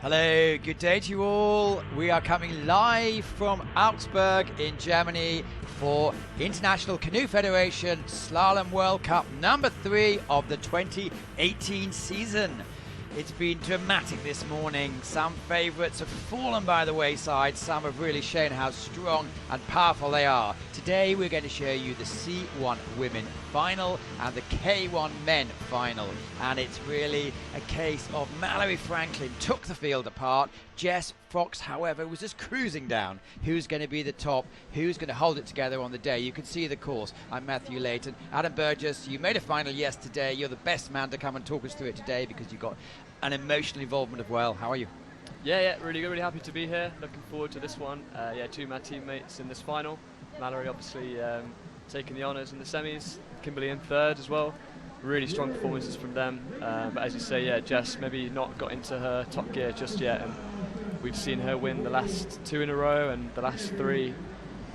Hello, good day to you all. We are coming live from Augsburg in Germany for International Canoe Federation Slalom World Cup number 3 of the 2018 season. It's been dramatic this morning. Some favourites have fallen by the wayside. Some have really shown how strong and powerful they are. Today we're going to show you the C1 women final and the K1 men final. And it's really a case of Mallory Franklin took the field apart. Jess Fox, however, was just cruising down. Who's going to be the top? Who's going to hold it together on the day? You can see the course. I'm Matthew Layton. Adam Burgess, you made a final yesterday. You're the best man to come and talk us through it today because you got an emotional involvement as well. How are you? Yeah, really good, really happy to be here. Looking forward to this one. Two of my teammates in this final. Mallory obviously taking the honours in the semis, Kimberly in third as well. Really strong performances from them. But as you say, Jess maybe not got into her top gear just yet, and we've seen her win the last 2 in a row and the last 3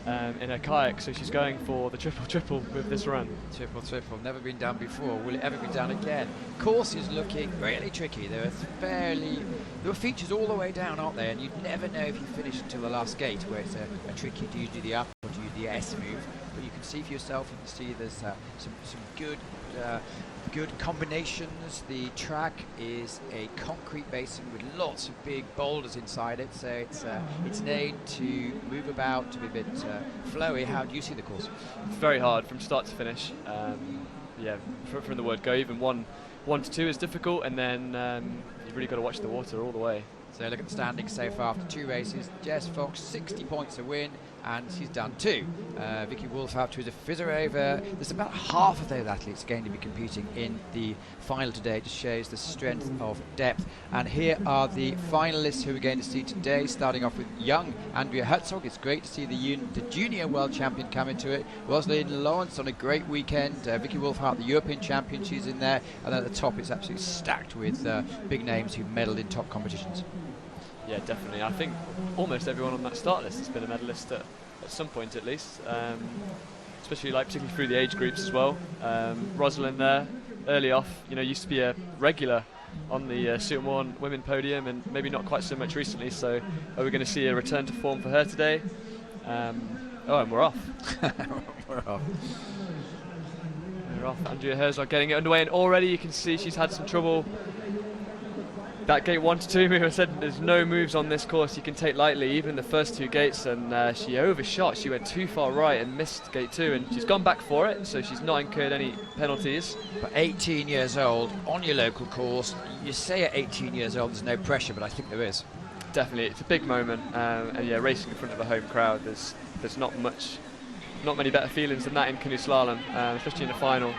in her kayak, so she's going for the triple with this run. Triple, never been done before. Will it ever be done again? Course is looking really tricky. There are features all the way down, aren't there? And you'd never know if you finish until the last gate, where it's a tricky, do you do the up or do you do the S move? But you can see for yourself, you can see there's some good combinations. The track is a concrete basin with lots of big boulders inside it, so it's known to move about, to be a bit flowy. How do you see the course? Very hard from start to finish. From the word go, even 1 to 2 is difficult, and then you've really got to watch the water all the way. So look at the standings so far after 2 races. Jess Fox, 60 points a win, and she's done 2. Vicky Wolfhart, who's a fizzer over. There's about half of those athletes going to be competing in the final today. It just shows the strength of depth. And here are the finalists who we're going to see today, starting off with young Andrea Herzog. It's great to see the junior world champion come into it. Rosalind Lawrence on a great weekend. Vicky Wolfhart, the European champion, she's in there. And then at the top, it's absolutely stacked with big names who've medalled in top competitions. Yeah, definitely. I think almost everyone on that start list has been a medalist at some point at least, especially particularly through the age groups as well. Rosalind there, early off, used to be a regular on the C1w women podium, and maybe not quite so much recently, so are we going to see a return to form for her today? And we're off. We're off. We're off. Andrea Herzog getting it underway, and already you can see she's had some trouble. That gate 1 to 2 move, I said there's no moves on this course you can take lightly, even in the first 2 gates, and she overshot. She went too far right and missed gate 2, and she's gone back for it, so she's not incurred any penalties. But 18 years old on your local course, you say at 18 years old there's no pressure, but I think there is. Definitely, it's a big moment, and racing in front of a home crowd, there's not many better feelings than that in canoe slalom, especially in the final.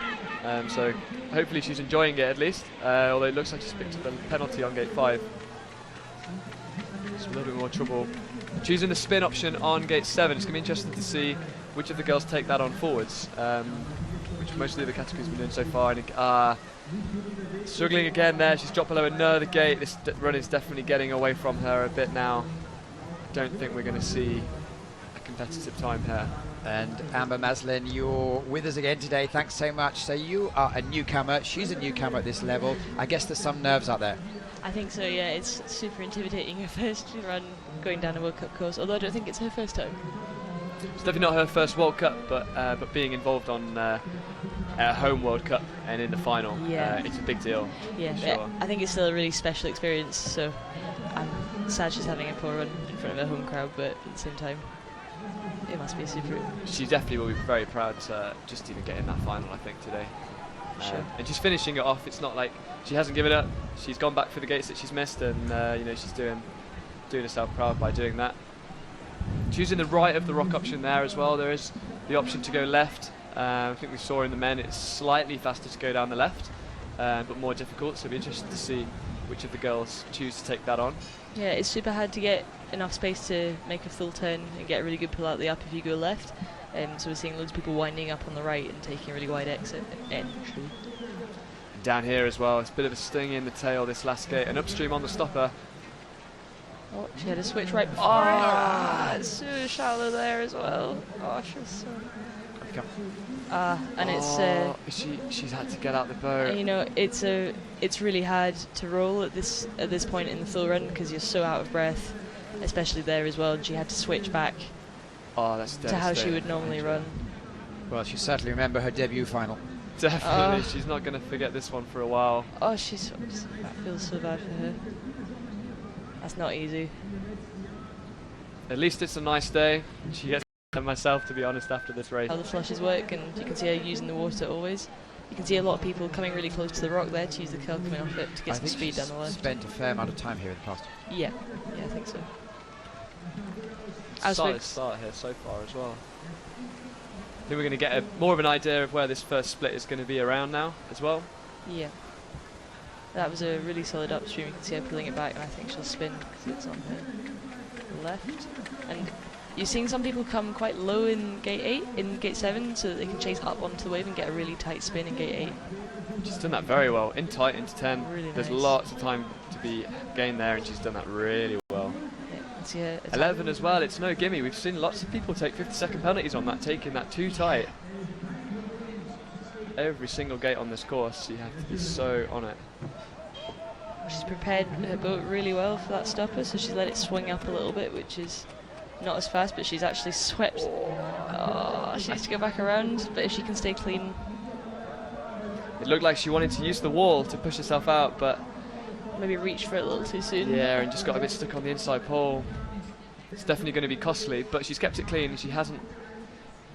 So hopefully she's enjoying it at least, although it looks like she's picked up a penalty on gate 5. It's a little bit more trouble. Choosing the spin option on gate 7. It's going to be interesting to see which of the girls take that on forwards, which most of the other categories have been doing so far. And struggling again there, she's dropped below another gate. This run is definitely getting away from her a bit now. I don't think we're going to see a competitive time here. And Amber Maslin, you're with us again today. Thanks so much. So you are a newcomer. She's a newcomer at this level. I guess there's some nerves out there. I think so, yeah. It's super intimidating, her first run going down a World Cup course, although I don't think it's her first time. It's definitely not her first World Cup, but being involved on a home World Cup and in the final, it's a big deal. Yeah, sure. I think it's still a really special experience, so I'm sad she's having a poor run in front of a home crowd, but at the same time, it must be super. She definitely will be very proud to just even get in that final, I think, today. Sure. And she's finishing it off. It's not like she hasn't given up. She's gone back for the gates that she's missed, and she's doing herself proud by doing that. Choosing the right of the rock option there as well. There is the option to go left. I think we saw in the men it's slightly faster to go down the left, but more difficult. So it'll be interesting to see which of the girls choose to take that on. Yeah, it's super hard to get enough space to make a full turn and get a really good pull out the up if you go left. So we're seeing loads of people winding up on the right and taking a really wide exit entry. And down here as well, it's a bit of a sting in the tail this last gate, and upstream on the stopper. Oh, she had a switch right before it. It's so shallow there as well. Oh, she was so... Come. And she's had to get out the boat. you know, it's really hard to roll at this point in the full run because you're so out of breath, especially there as well. And she had to switch back That's to how she would normally run. Well, she certainly remember her debut final. Definitely, she's not going to forget this one for a while. Oh, that feels so bad for her. That's not easy. At least it's a nice day. She gets myself, to be honest, after this race. How the flushes work, and you can see her using the water always. You can see a lot of people coming really close to the rock there to use the curl coming off it to get some speed down the left. Spent a fair amount of time here in the past. Yeah, I think so. Solid start here so far as well. I think we're going to get more of an idea of where this first split is going to be around now as well. Yeah. That was a really solid upstream. You can see her pulling it back, and I think she'll spin because it's on her left. And you're seeing some people come quite low in gate 8, in gate 7, so that they can chase up onto the wave and get a really tight spin in gate 8. She's done that very well. In tight into 10. Really There's nice. lots of time to be gained there, and she's done that really well. Yeah, see her 11 as well. It's no gimme. We've seen lots of people take 50-second penalties on that, taking that too tight. Every single gate on this course, you have to be so on it. She's prepared her boat really well for that stopper, so she's let it swing up a little bit, which is not as fast, but she's actually swept. Oh, she has to go back around, but if she can stay clean. It looked like she wanted to use the wall to push herself out, but Maybe reached for it a little too soon. yeah, and just got a bit stuck on the inside pole. It's definitely going to be costly, but she's kept it clean. She hasn't.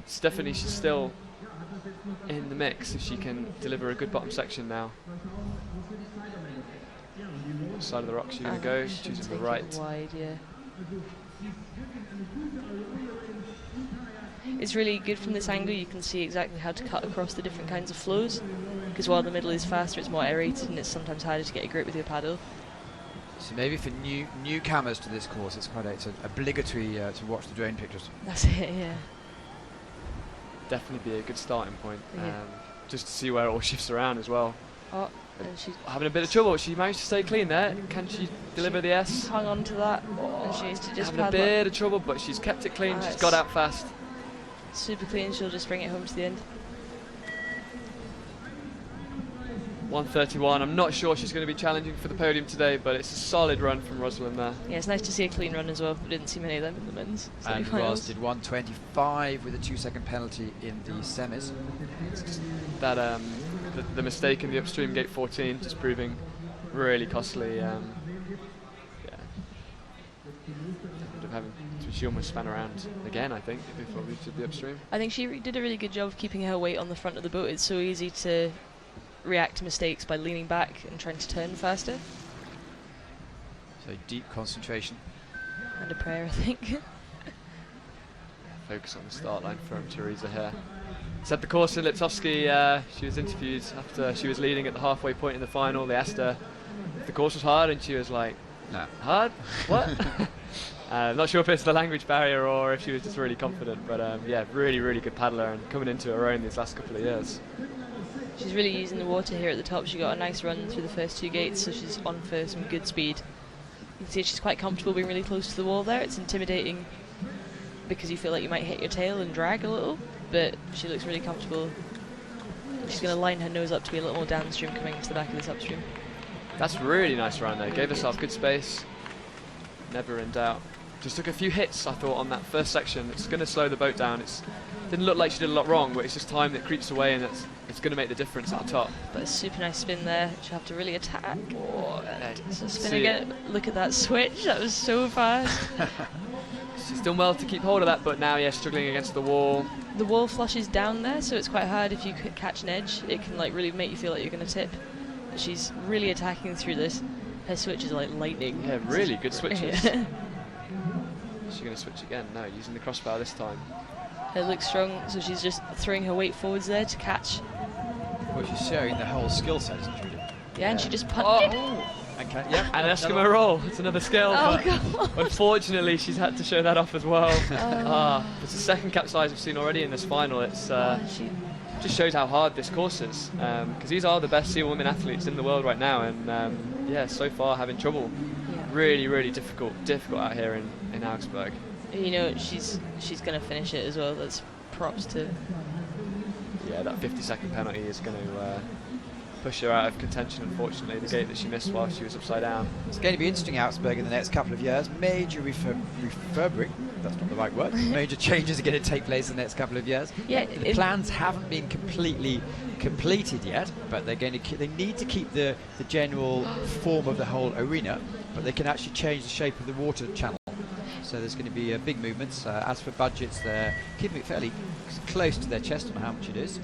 She's still in the mix if she can deliver a good bottom section now. What side of the rock she's going to go? Choosing the right. Wide, yeah. It's really good from this angle. You can see exactly how to cut across the different kinds of flows. Because while the middle is faster, it's more aerated, and it's sometimes harder to get a grip with your paddle. So maybe for newcomers to this course, it's obligatory to watch the drone pictures. That's it, yeah. Definitely be a good starting point. Yeah. Just to see where it all shifts around as well. Oh, and she's Having a bit of trouble. She managed to stay clean there. Can she deliver the S? hung on to that, and she needs to just Having a paddle up. bit of trouble, but she's kept it clean. She's got out fast. Super clean. She'll just bring it home to the end. 1:31. I'm not sure she's going to be challenging for the podium today, but it's a solid run from Rosalind there. Yeah, it's nice to see a clean run as well. We didn't see many of them in the men's And semi-finals. Ros did 1:25 with a 2-second penalty in the semis. That the mistake in the upstream gate 14 just proving really costly. She almost span around again, I think, before we did the upstream. I think she did a really good job of keeping her weight on the front of the boat. It's so easy to react to mistakes by leaning back and trying to turn faster. So deep concentration. And a prayer, I think. Focus on the start line from Teresa here. Said the course in Liptovsky, she was interviewed after she was leading at the halfway point in the final. They asked her if the course was hard, and she was like, No. hard? What? Not sure if it's the language barrier or if she was just really confident, but yeah, really, really good paddler and coming into her own these last couple of years. She's really using the water here at the top. She got a nice run through the first two gates, so she's on for some good speed. You can see she's quite comfortable being really close to the wall there. It's intimidating because you feel like you might hit your tail and drag a little, but she looks really comfortable. She's going to line her nose up to be a little more downstream coming to the back of this upstream. That's really nice run there. Gave herself good space. Never in doubt. Just took a few hits, I thought, on that first section. It's going to slow the boat down. It didn't look like she did a lot wrong, but it's just time that creeps away, and it's going to make the difference at the top. But a super nice spin there. She'll have to really attack. So spin See again. Look at that switch. That was so fast. She's done well to keep hold of that, but now, yeah, struggling against the wall. The wall flushes down there, so it's quite hard if you catch an edge. It can like really make you feel like you're going to tip. But she's really attacking through this. Her switches are like lightning. Yeah, really good switches. Yeah. Is she going to switch again? No, using the crossbar this time. Her looks strong, so she's just throwing her weight forwards there to catch. Well, she's showing the whole skill set, isn't she? Yeah, and she just punted. Okay, yeah. And Eskimo roll. It's another skill. Oh, but God. Unfortunately, she's had to show that off as well. It's the second capsize we've seen already in this final. It's She just shows how hard this course is, because these are the best C1w athletes in the world right now, and yeah, so far having trouble. Really, really difficult out here in Augsburg. You know, she's going to finish it as well. That's props to yeah, that 50-second penalty is going to push her out of contention, unfortunately, the gate that she missed while she was upside down. It's going to be interesting, Augsburg, in the next couple of years. Major refurbishing, that's not the right word, major changes are going to take place in the next couple of years. Yeah, The plans haven't been completely completed yet, but they're going to they need to keep the general form of the whole arena, but they can actually change the shape of the water channel. So there's going to be big movements. As for budgets, they're keeping it fairly close to their chest on how much it is,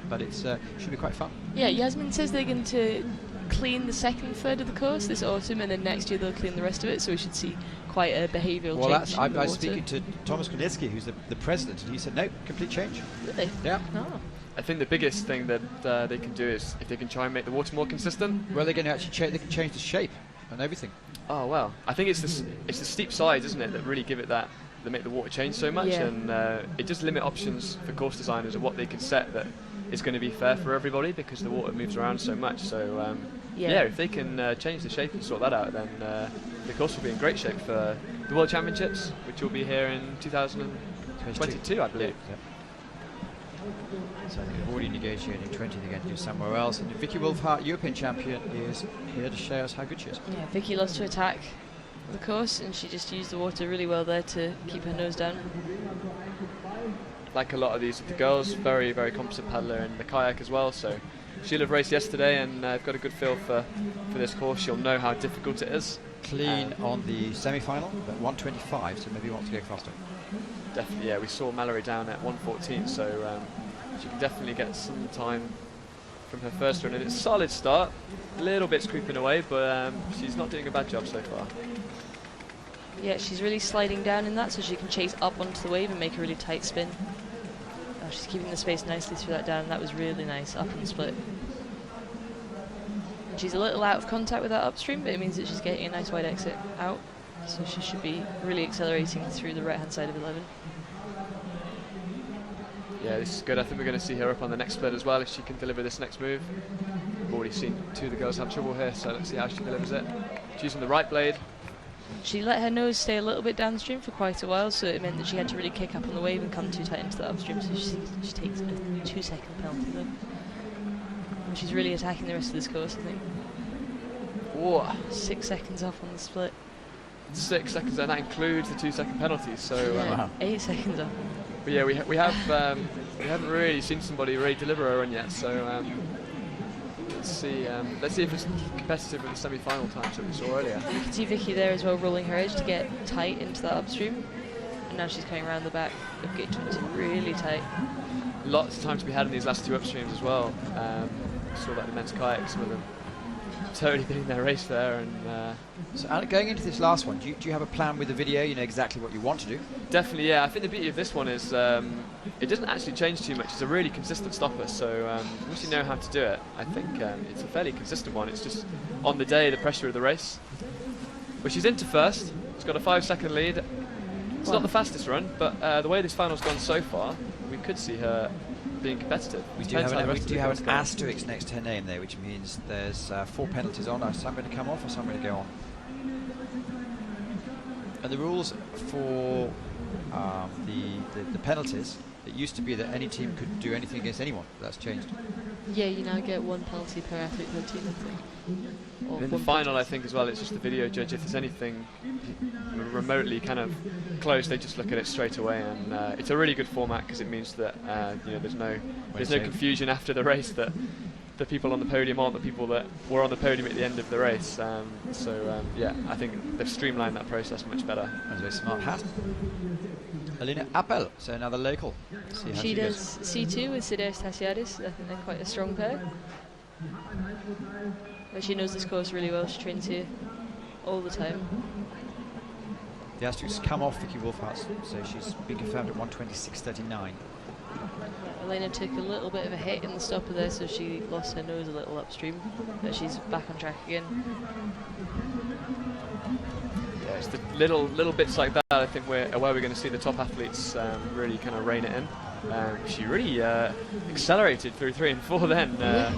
but it should be quite fun. Yeah, Yasmin says they're going to clean the second third of the course this autumn, and then next year they'll clean the rest of it, so we should see quite a behavioural change. I was speaking to Thomas Konitsky, who's the president, and he said, no, complete change. Really? Yeah. Oh. I think the biggest thing that they can do is if they can try and make the water more consistent. Well, they're going to actually they can change the shape and everything. Oh well, I think it's the steep sides, isn't it, that really give it that make the water change so much, Yeah. and it does limit options for course designers of what they can set that is going to be fair for everybody because the water moves around so much. So yeah, if they can change the shape and sort that out, then the course will be in great shape for the World Championships, which will be here in 2022, I believe. Yeah. So I think they've already negotiated 20 they're going to do somewhere else. And Vicky Wolfhart, European champion, is here to show us how good she is. Yeah, Vicky loves to attack the course, and she just used the water really well there to keep her nose down. Like a lot of the girls, very, very competent paddler in the kayak as well. So she'll have raced yesterday and got a good feel for this course. She'll know how difficult it is. Clean on the semi-final, but 125, so maybe wants to go faster. Definitely, yeah. We saw Mallory down at 114, so she can definitely get some time from her first run. And it's a solid start, a little bit's creeping away, but she's not doing a bad job so far. Yeah, she's really sliding down in that, so she can chase up onto the wave and make a really tight spin. Oh, she's keeping the space nicely through that down. That was really nice, up and split. And she's a little out of contact with that upstream, but it means that she's getting a nice wide exit out. So she should be really accelerating through the right-hand side of 11. Yeah, this is good. I think we're going to see her up on the next split as well if she can deliver this next move. We've already seen two of the girls have trouble here, so let's see how she delivers it. She's using the right blade. She let her nose stay a little bit downstream for quite a while, so it meant that she had to really kick up on the wave and come too tight into the upstream, so she takes a 2-second penalty though. And she's really attacking the rest of this course, I think. Whoa. 6 seconds off on the split. 6 seconds, and that includes the 2-second penalties. So, Wow. 8 seconds off. but yeah, we haven't really seen somebody really deliver a run yet. So let's see if it's competitive with the semi-final times that we saw earlier. You can see Vicky there as well, rolling her edge to get tight into that upstream, and now she's coming around the back of gate 20 really tight. Lots of time to be had in these last two upstreams as well. Saw that in the men's kayak, some of them totally getting their race there, and So Alec, going into this last one, do you have a plan with the video? You know exactly what you want to do? definitely, yeah. I think the beauty of this one is it doesn't actually change too much. It's a really consistent stopper, so once you know how to do it, I think it's a fairly consistent one. It's just on the day, the pressure of the race. But she's into first. She's got a 5-second lead. It's not the fastest run, but the way this final's gone so far, we could see her being competitive. We do have an asterisk next to her name there, which means there's 4 penalties on. Some going to come off or some going to go on. And the rules for the penalties, it used to be that any team could do anything against anyone. That's changed. Yeah, you now get 1 penalty per athlete per team, I think. Or In the 1 final, I think as well, it's just the video judge. If there's anything remotely kind of close, they just look at it straight away, and it's a really good format because it means that there's no confusion after the race that the people on the podium aren't the people that were on the podium at the end of the race. Yeah, I think they've streamlined that process much better. That's a very smart hat. Alina Appel, so another local. See how She goes. does C2 with Sider Stasiadis. I think they're quite a strong pair. But she knows this course really well. She trains here all the time. The asterisks come off Vicky Wolfhart, so she's been confirmed at 126.39. Elena took a little bit of a hit in the stopper there, so she lost her nose a little upstream, but she's back on track again. Yeah, it's the little bits like that, I think, where we're going to see the top athletes really kind of rein it in. She really accelerated through 3 and 4 then. A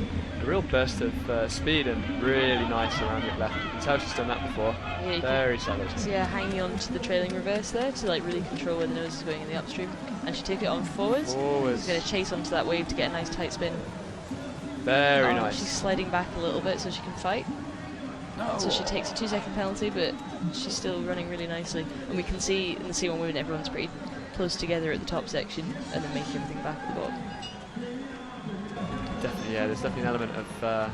real burst of speed and really nice around it left. You can tell she's done that before. Yeah, Very solid. see her hanging on to the trailing reverse there to like really control where the nose is going in the upstream. And she took it on forwards. She's going to chase onto that wave to get a nice tight spin. Very nice. She's sliding back a little bit so she can fight. So she takes a 2-second penalty, but she's still running really nicely. And we can see in the C1 women everyone's pretty close together at the top section and then making everything back at the bottom. Definitely, yeah, there's definitely an element of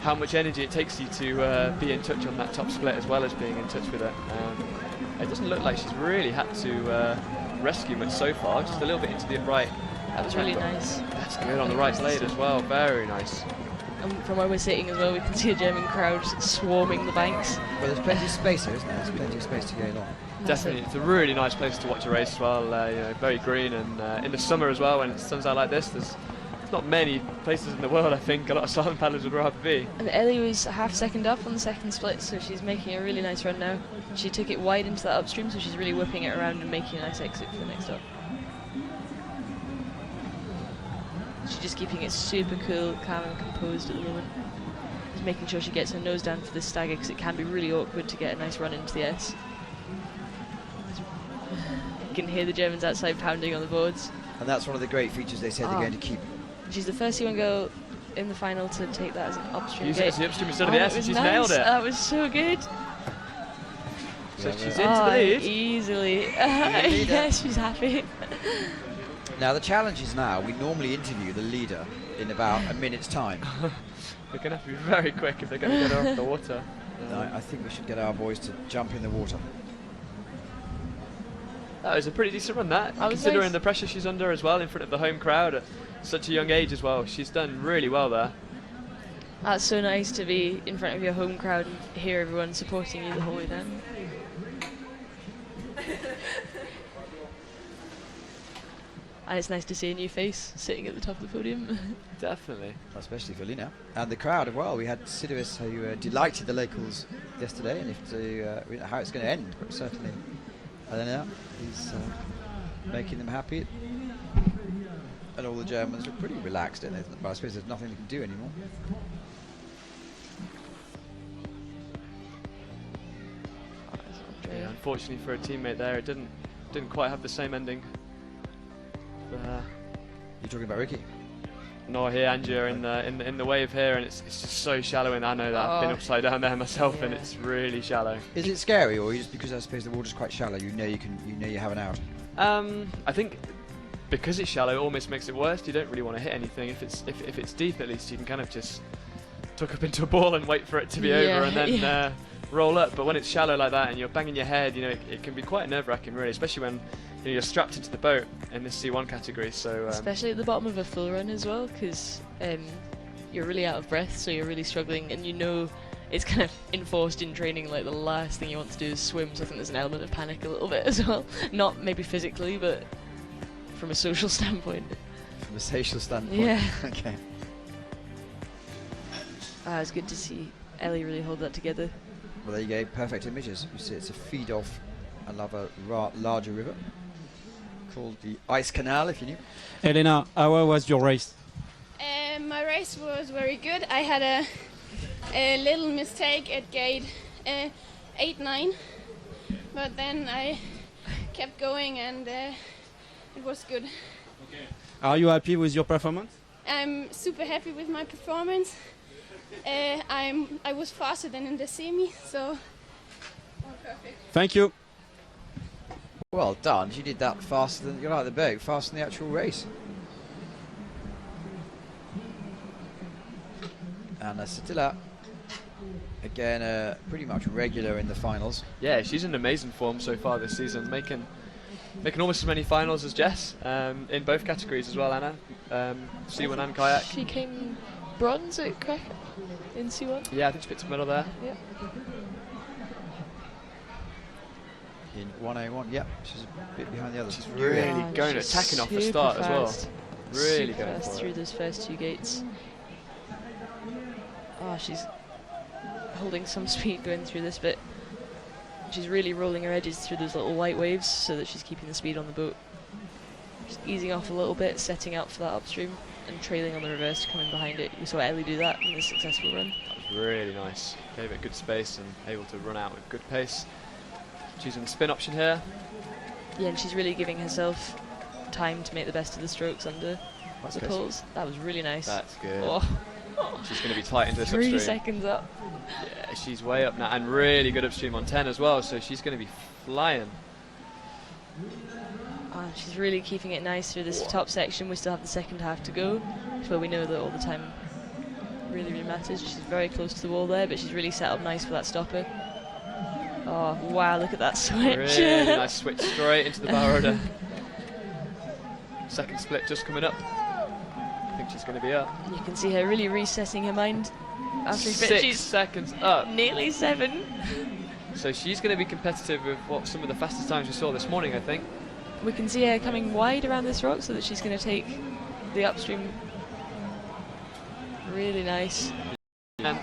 how much energy it takes you to be in touch on that top split as well as being in touch with it. It doesn't look like she's really had to rescue much so far, just a little bit into the upright. That was really nice. That's good on the right blade as well, very nice. And from where we're sitting as well, we can see a German crowd swarming the banks. Well, there's plenty of space here, isn't there? There's plenty of space to go along. Definitely, it's a really nice place to watch a race as well. You know, very green, and in the summer as well, when it suns out like this, there's not many places in the world I think a lot of slalom paddlers would rather be. And Ellie was a half second up on the second split, so she's making a really nice run now. She took it wide into that upstream, so she's really whipping it around and making a nice exit for the next stop. She's just keeping it super cool, calm and composed at the moment. Just making sure she gets her nose down for this stagger, because it can be really awkward to get a nice run into the S. You can hear the Germans outside pounding on the boards. And that's one of the great features they said they're going to keep. She's the first C1 girl in the final to take that as an upstream Use gate. it as the upstream instead of the S, and she's nailed it. That was so good. So she's into the lead. Easily. Yes, she's happy. Now the challenge is now, we normally interview the leader in about a minute's time. They're going to have to be very quick if they're going to get her off the water. I think we should get our boys to jump in the water. That was a pretty decent run, that. That was Considering nice. the pressure she's under as well in front of the home crowd at such a young age as well. She's done really well there. That's so nice to be in front of your home crowd and hear everyone supporting you the whole way down. And it's nice to see a new face sitting at the top of the podium. Definitely. Especially for Lina. And the crowd as well. We had Sidorus who delighted the locals yesterday, and we don't know how it's going to end, but certainly, I don't know, he's making them happy. And all the Germans are pretty relaxed, don't they? But I suppose there's nothing they can do anymore. Yeah, unfortunately for a teammate there, it didn't quite have the same ending. You're talking about Ricky? No, here, Andrea, in the wave here, and it's just so shallow, and I know that I've been upside down there myself, and it's really shallow. Is it scary, or just because I suppose the water's quite shallow, you know you have an out? I think because it's shallow, it almost makes it worse. You don't really want to hit anything. If it's deep, at least you can kind of just tuck up into a ball and wait for it to be over, and then roll up. But when it's shallow like that, and you're banging your head, you know, it can be quite nerve-wracking, really, especially when you're strapped into the boat in this C1 category. So especially at the bottom of a full run as well, because you're really out of breath, so you're really struggling, and you know it's kind of enforced in training, like the last thing you want to do is swim, so I think there's an element of panic a little bit as well. Not maybe physically, but from a social standpoint. From a social standpoint? Yeah. Okay. It's good to see Ellie really hold that together. Well, there you go, perfect images. You see it's a feed off another larger river called the Ice Canal, if you knew. Elena, how was your race? My race was very good. I had a little mistake at gate 8-9, but then I kept going and it was good. Okay. Are you happy with your performance? I'm super happy with my performance. I was faster than in the semi, so perfect. Thank you. Well done. She did that faster than, you're like the boat, faster than the actual race. And Satila, again, pretty much regular in the finals. yeah, she's in amazing form so far this season, making almost as many finals as Jess in both categories as well. Anna, C1 and kayak. She came bronze at kayak in C1. Yeah, I think she picked up a medal there. Yeah. In 1A1, yep, she's a bit behind the others. She's really going, she's attacking off the super start as well. fast. Really Super going fast for through it. those first two gates. Oh, she's holding some speed going through this bit. She's really rolling her edges through those little white waves so that she's keeping the speed on the boat. Just easing off a little bit, setting out for that upstream, and trailing on the reverse, coming behind it. We saw Ellie do that in the successful run. That was really nice. Gave it good space and able to run out with good pace. Choosing the spin option here. Yeah, and she's really giving herself time to make the best of the strokes under the poles. That was really nice. That's good. Oh. She's going to be tight into this 3 upstream. seconds up. Yeah, she's way up now, and really good upstream on 10 as well, so she's going to be flying. She's really keeping it nice through this top section. We still have the second half to go, where we know that all the time really, really matters. She's very close to the wall there, but she's really set up nice for that stopper. Oh, wow, look at that switch. Really nice switch straight into the bow rudder. Second split just coming up. I think she's going to be up. You can see her really resetting her mind. After 6 seconds up. Nearly 7. So she's going to be competitive with what some of the fastest times we saw this morning, I think. We can see her coming wide around this rock so that she's going to take the upstream. Really nice. And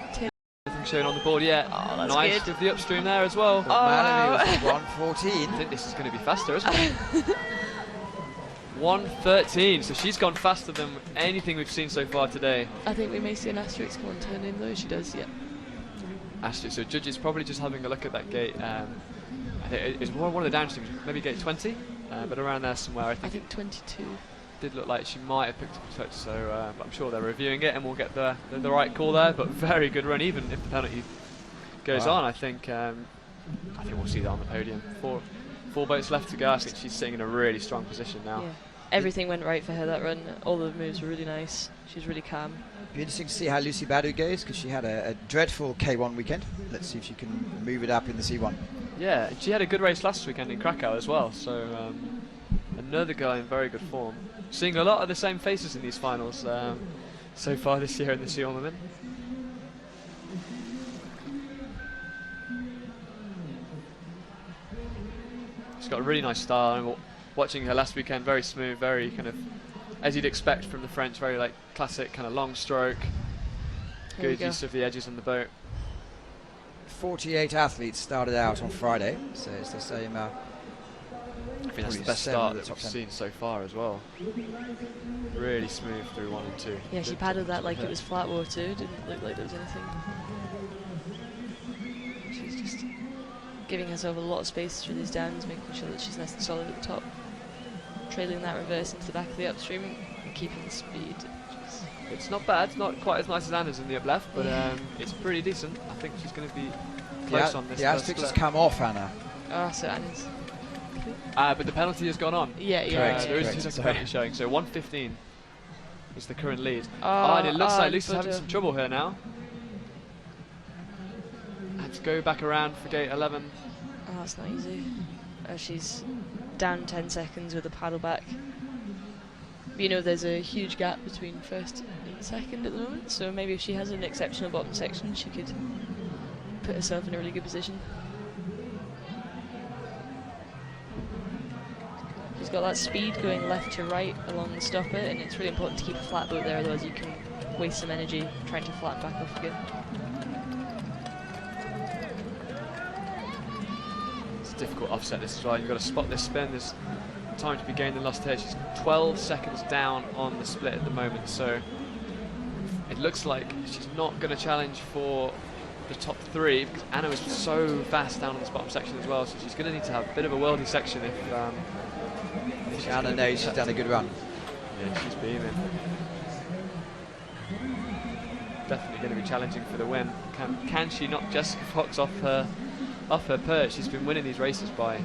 nothing shown on the board yet. Oh, that's nice good. with the upstream there as well. Mallory was wow. 1:14. I think this is going to be faster, isn't it? 1:13, so she's gone faster than anything we've seen so far today. I think we may see an asterisk one turn in though. She does, yeah. Actually, so judges probably just having a look at that gate. I think it's one of the downstreams, maybe gate 20, but around there somewhere. I think 22. did look like she might have picked up a touch, so but I'm sure they're reviewing it and we'll get the right call there. But very good run, even if the penalty goes on. I think we'll see that on the podium. Four boats left to go. I think she's sitting in a really strong position now. Yeah. Everything went right for her that run. All the moves were really nice. She was really calm. Be interesting to see how Lucy Badu goes, because she had a dreadful K1 weekend. Let's see if she can move it up in the C1. Yeah, she had a good race last weekend in Krakow as well, so another guy in very good form. Seeing a lot of the same faces in these finals so far this year in the C1 Women. She's got a really nice style, and watching her last weekend, very smooth, very kind of, as you'd expect from the French, very like classic kind of long stroke, good use of the edges on the boat. 48 athletes started out on Friday, so it's the same. I think that's the best start that we've seen so far as well. Really smooth through 1 and 2. Yeah, she paddled that like it was flat water. Didn't look like there was anything. She's just giving herself a lot of space through these downs, making sure that she's nice and solid at the top. Trailing that reverse into the back of the upstream and keeping the speed. It's not bad, it's not quite as nice as Anna's in the up left, but it's pretty decent. I think she's going to be close on this. The asterisk has come off, Anna. Oh, so Anna's. But the penalty has gone on. Yeah, Correct. There is a 2-second penalty showing, so 1:15 is the current lead. Oh, And it looks like Lucy's having some trouble here now. Had to go back around for gate 11. Oh, that's not easy. She's down 10 seconds with a paddle back. But you know, there's a huge gap between first and second at the moment, so maybe if she has an exceptional bottom section, she could put herself in a really good position. She's got that speed going left to right along the stopper, and it's really important to keep a flat boat there, otherwise you can waste some energy trying to flatten back off again. It's a difficult offset this as well. You've got to spot this spin. There's time to be gained and lost here. She's 12 seconds down on the split at the moment, so it looks like she's not going to challenge for the top 3 because Anna is so fast down on this bottom section as well, so she's going to need to have a bit of a worldy section if Anna knows she's done a good run. Yeah, she's beaming. Definitely going to be challenging for the win. Can she knock Jessica Fox off her perch? She's been winning these races by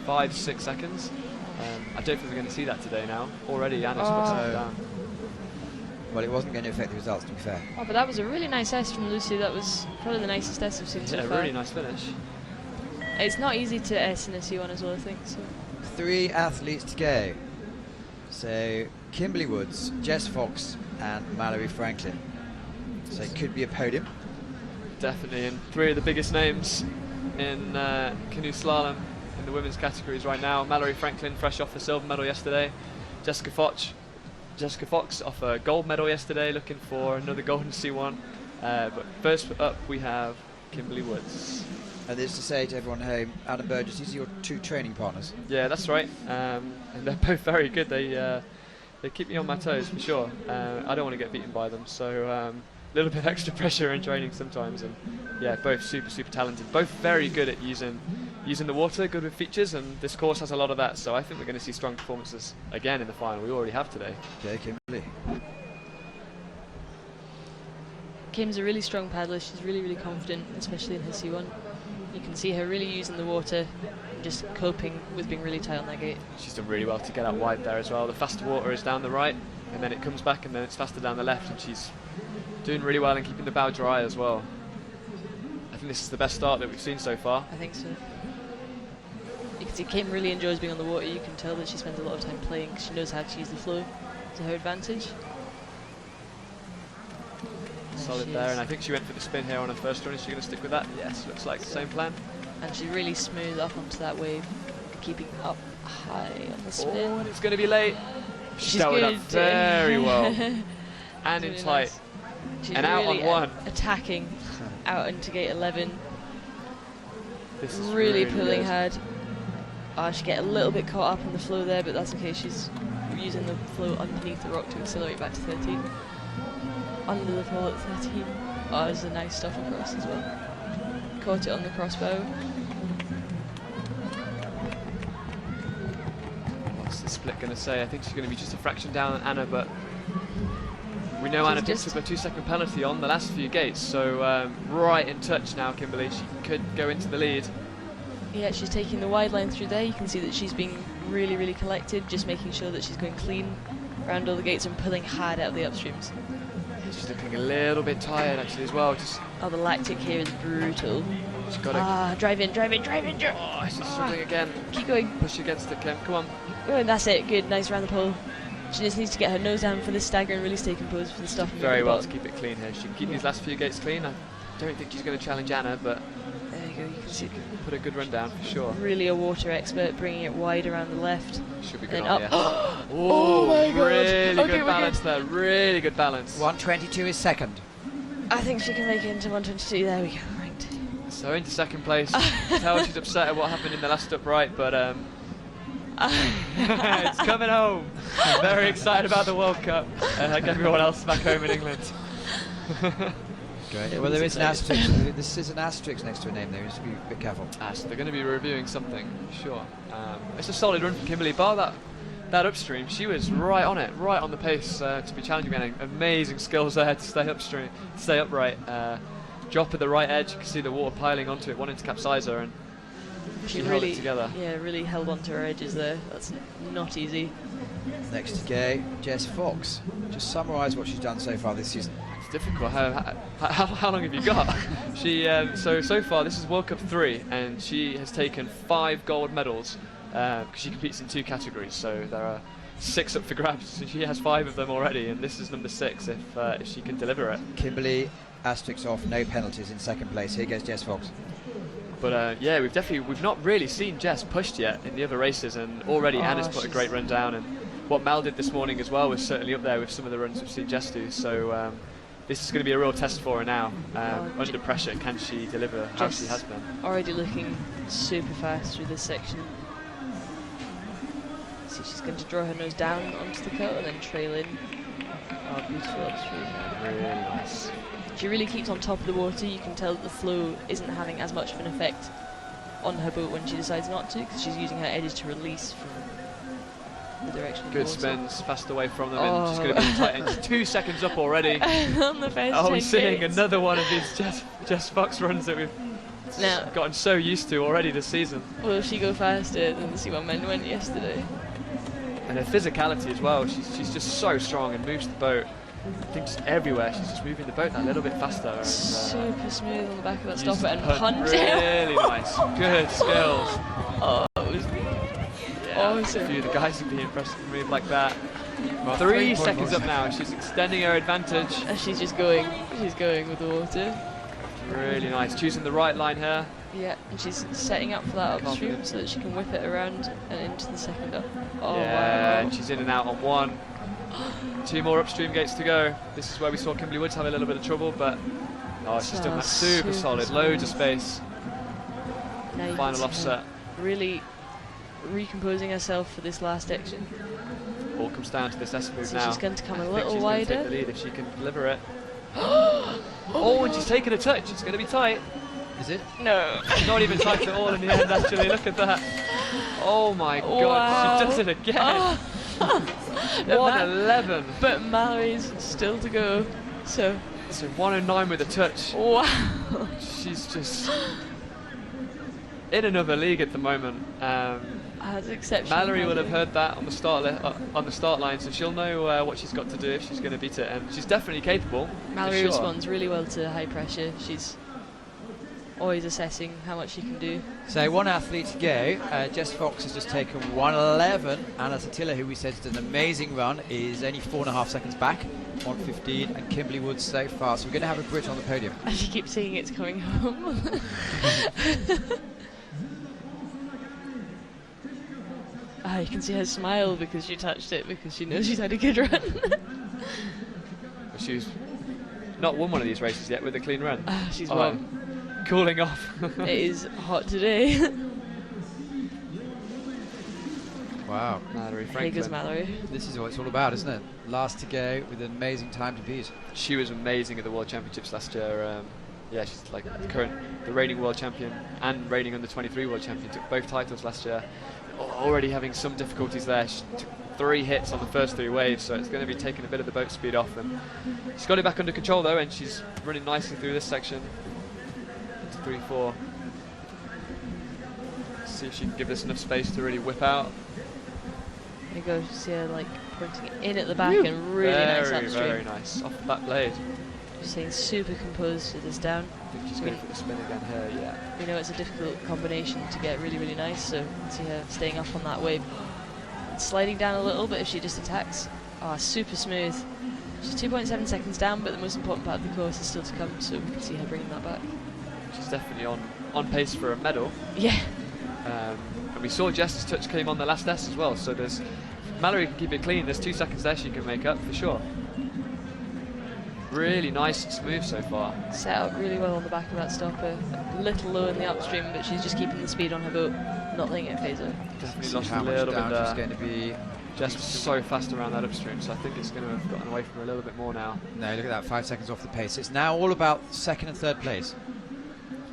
5-6 seconds. I don't think we're going to see that today now. Already Anna's put it down. Well, it wasn't going to affect the results, to be fair. Oh, but that was a really nice S from Lucy. That was probably the nicest S I've seen so far. Yeah, really nice finish. It's not easy to S in a C1 as well, I think. So. 3 athletes to go. So Kimberly Woods, Jess Fox, and Mallory Franklin. So it could be a podium. Definitely, and 3 of the biggest names in canoe slalom in the women's categories right now. Mallory Franklin, fresh off the silver medal yesterday. Jessica Fox off a gold medal yesterday, looking for another golden C1. But first up, we have Kimberly Woods. And this to say to everyone home, Anna Burgess, these are your 2 training partners. Yeah, that's right. And they're both very good. They keep me on my toes for sure. I don't want to get beaten by them, so a little bit extra pressure in training sometimes. And yeah, both super talented. Both very good at using the water, good with features, and this course has a lot of that. So I think we're going to see strong performances again in the final. We already have today. Okay, Kimberly. Kim's a really strong paddler. She's really confident, especially in her C1. You can see her really using the water, and just coping with being really tight on that gate. She's done really well to get out wide there as well. The faster water is down the right, and then it comes back, and then it's faster down the left, and she's doing really well and keeping the bow dry as well. I think this is the best start that we've seen so far. I think so. You can see Kim really enjoys being on the water. You can tell that she spends a lot of time playing because she knows how to use the flow to her advantage. Solid there, and I think she went for the spin here on her first run. Is she going to stick with that? Yes, looks like the same plan. And she really smooth up onto that wave, keeping up high on the spin. Oh, and it's going to be late. She's dealt with that good. very well. And in Really tight. nice. She's And out really on 1. Attacking out into gate 11. This is Really pulling good. hard. She get a little bit caught up in the flow there, but that's okay. She's using the flow underneath the rock to accelerate back to 13. Under the pole at 13. Oh, there's a nice stuff across as well. Caught it on the crossbow. What's the split going to say? I think she's going to be just a fraction down on Anna, but we know She's Anna picked up a 2-second penalty on the last few gates, so right in touch now, Kimberly. She could go into the lead. Yeah, she's taking the wide line through there. You can see that she's being really collected, just making sure that she's going clean around all the gates and pulling hard out of the upstreams. She's looking a little bit tired actually as well. Just Oh, the lactic here is brutal. she's got to. Drive in. Oh, she's struggling again. Keep going. Push against it, Kim. Come on. Oh, and that's it. Good, nice around the pole. She just needs to get her nose down for this stagger and really stay composed for the stuff. Very well to keep it clean here. She can keep these last few gates clean. I don't think she's going to challenge Anna, but There you go. You can she see can put a good run down for sure. really a water expert, bringing it wide around the left. Should be good And on up. here. Oh my God. Really Okay, good we're balance there. Really good balance. 122 is second. I think she can make it into 122. There we go. Right. So into second place. Tell she's upset at what happened in the last upright, but it's coming home. Very excited about the World Cup, like everyone else back home in England. Great. Well, there is an asterisk. This is an asterisk next to her name there. You just be a bit careful. So they're going to be reviewing something, sure. It's a solid run from Kimberly. Bar that upstream, she was right on it, right on the pace to be challenging anything. Amazing skills there to stay upstream, stay upright. Drop at the right edge, you can see the water piling onto it, wanting to capsize her, and she held it together. Yeah, really held onto her edges there. That's not easy. Next to go, Jess Fox. Just summarise what she's done so far this season. It's difficult. How long have you got? She so far this is World Cup 3, and she has taken 5 gold medals because she competes in 2 categories. So there are 6 up for grabs, and she has 5 of them already, and this is number 6 if she can deliver it. Kimberly, asterisks off, no penalties in second place. Here goes Jess Fox. But yeah, we've not really seen Jess pushed yet in the other races, and already Anna's put a great run down, and what Mal did this morning as well was certainly up there with some of the runs we've seen Jess do. So this is going to be a real test for her now. Under pressure, can she deliver how she has been? Already looking super fast through this section. See, she's going to draw her nose down onto the cut and then trail in. Oh, beautiful upstream there. Really nice. She really keeps on top of the water. You can tell that the flow isn't having as much of an effect on her boat when she decides not to, because she's using her edges to release from the direction of the Good water. spins, fast away from them, and she's going to be tight. And she's 2 seconds up already. On the first 10 We're seeing gates. another one of these Jess Fox runs that we've gotten so used to already this season. Will she go faster than the C1 went yesterday? And her physicality as well. She's just so strong and moves the boat. I think just everywhere. She's just moving the boat that little bit faster. And, super smooth on the back of that used stopper and punt punt. really nice. Good skills. Oh, it was awesome. A few of the guys would be impressed with a move like that. Well, 3 3 seconds up now, and she's extending her advantage. And she's just going. She's going with the water. Really nice. Choosing the right line here. Yeah, and she's setting up for that upstream so that she can whip it around and into the second up. Oh, yeah, wow. and she's in and out on 1. 2 more upstream gates to go. This is where we saw Kimberly Woods have a little bit of trouble, but she's done that super solid. Loads of space. Now you can Final see offset. really recomposing herself for this last section. All comes down to this S move So now. she's going to come a I think little she's going to take wider. the lead if she can deliver it. Oh, and she's taken a touch. It's going to be tight. Is it? No. Not even tight at all in the end, actually. Look at that. Oh my Wow. God, she does it again. 1:11. But Mallory's still to go. So 1:09 with a touch. wow. She's just in another league at the moment. That's exceptional. Mallory will have heard that on the start line, so she'll know what she's got to do if she's going to beat it, and she's definitely capable. Mallory for sure. responds really well to high pressure. She's always assessing how much she can do. So one athlete to go. Jess Fox has just taken 1:11. Anna Satilla, who we said did an amazing run, is only 4.5 seconds back, 1:15, and Kimberly Woods so far. So we're going to have a Brit on the podium. And she keeps saying it's coming home. You can see her smile because she touched it, because she knows she's had a good run. She's not won one of these races yet with a clean run. She's won. Cooling off. It is hot today. Wow. Mallory Here goes Franklin. Mallory. This is what it's all about, isn't it? Last to go with an amazing time to beat. She was amazing at the World Championships last year. Yeah, she's like the reigning world champion and reigning under 23 world champion. Took both titles last year. Already having some difficulties there. She took 3 hits on the first 3 waves, so it's going to be taking a bit of the boat speed off them. She's got it back under control though, and she's running nicely through this section. Into 3-4. See if she can give this enough space to really whip out. There you go. See her like pointing in at the back and really nice upstream. Very nice. Off the back blade. She's staying super composed to this down. I think she's going for the spin again here, yeah. We know it's a difficult combination to get really, really nice, so see her staying up on that wave. Sliding down a little, but if she just attacks, super smooth. She's 2.7 seconds down, but the most important part of the course is still to come, so we can see her bringing that back. She's definitely on pace for a medal. Yeah. And we saw Jess's touch came on the last S as well, so there's Mallory can keep it clean. There's 2 seconds there she can make up for sure. Really nice and smooth so far. Set up really well on the back of that stopper. A little low in the upstream, but she's just keeping the speed on her boat, not letting it phase her. Definitely See lost how a much little bit down there. she's going to be. Jess was so fast around that upstream, so I think it's going to have gotten away from her a little bit more now. No, look at that, 5 seconds off the pace. It's now all about second and third place.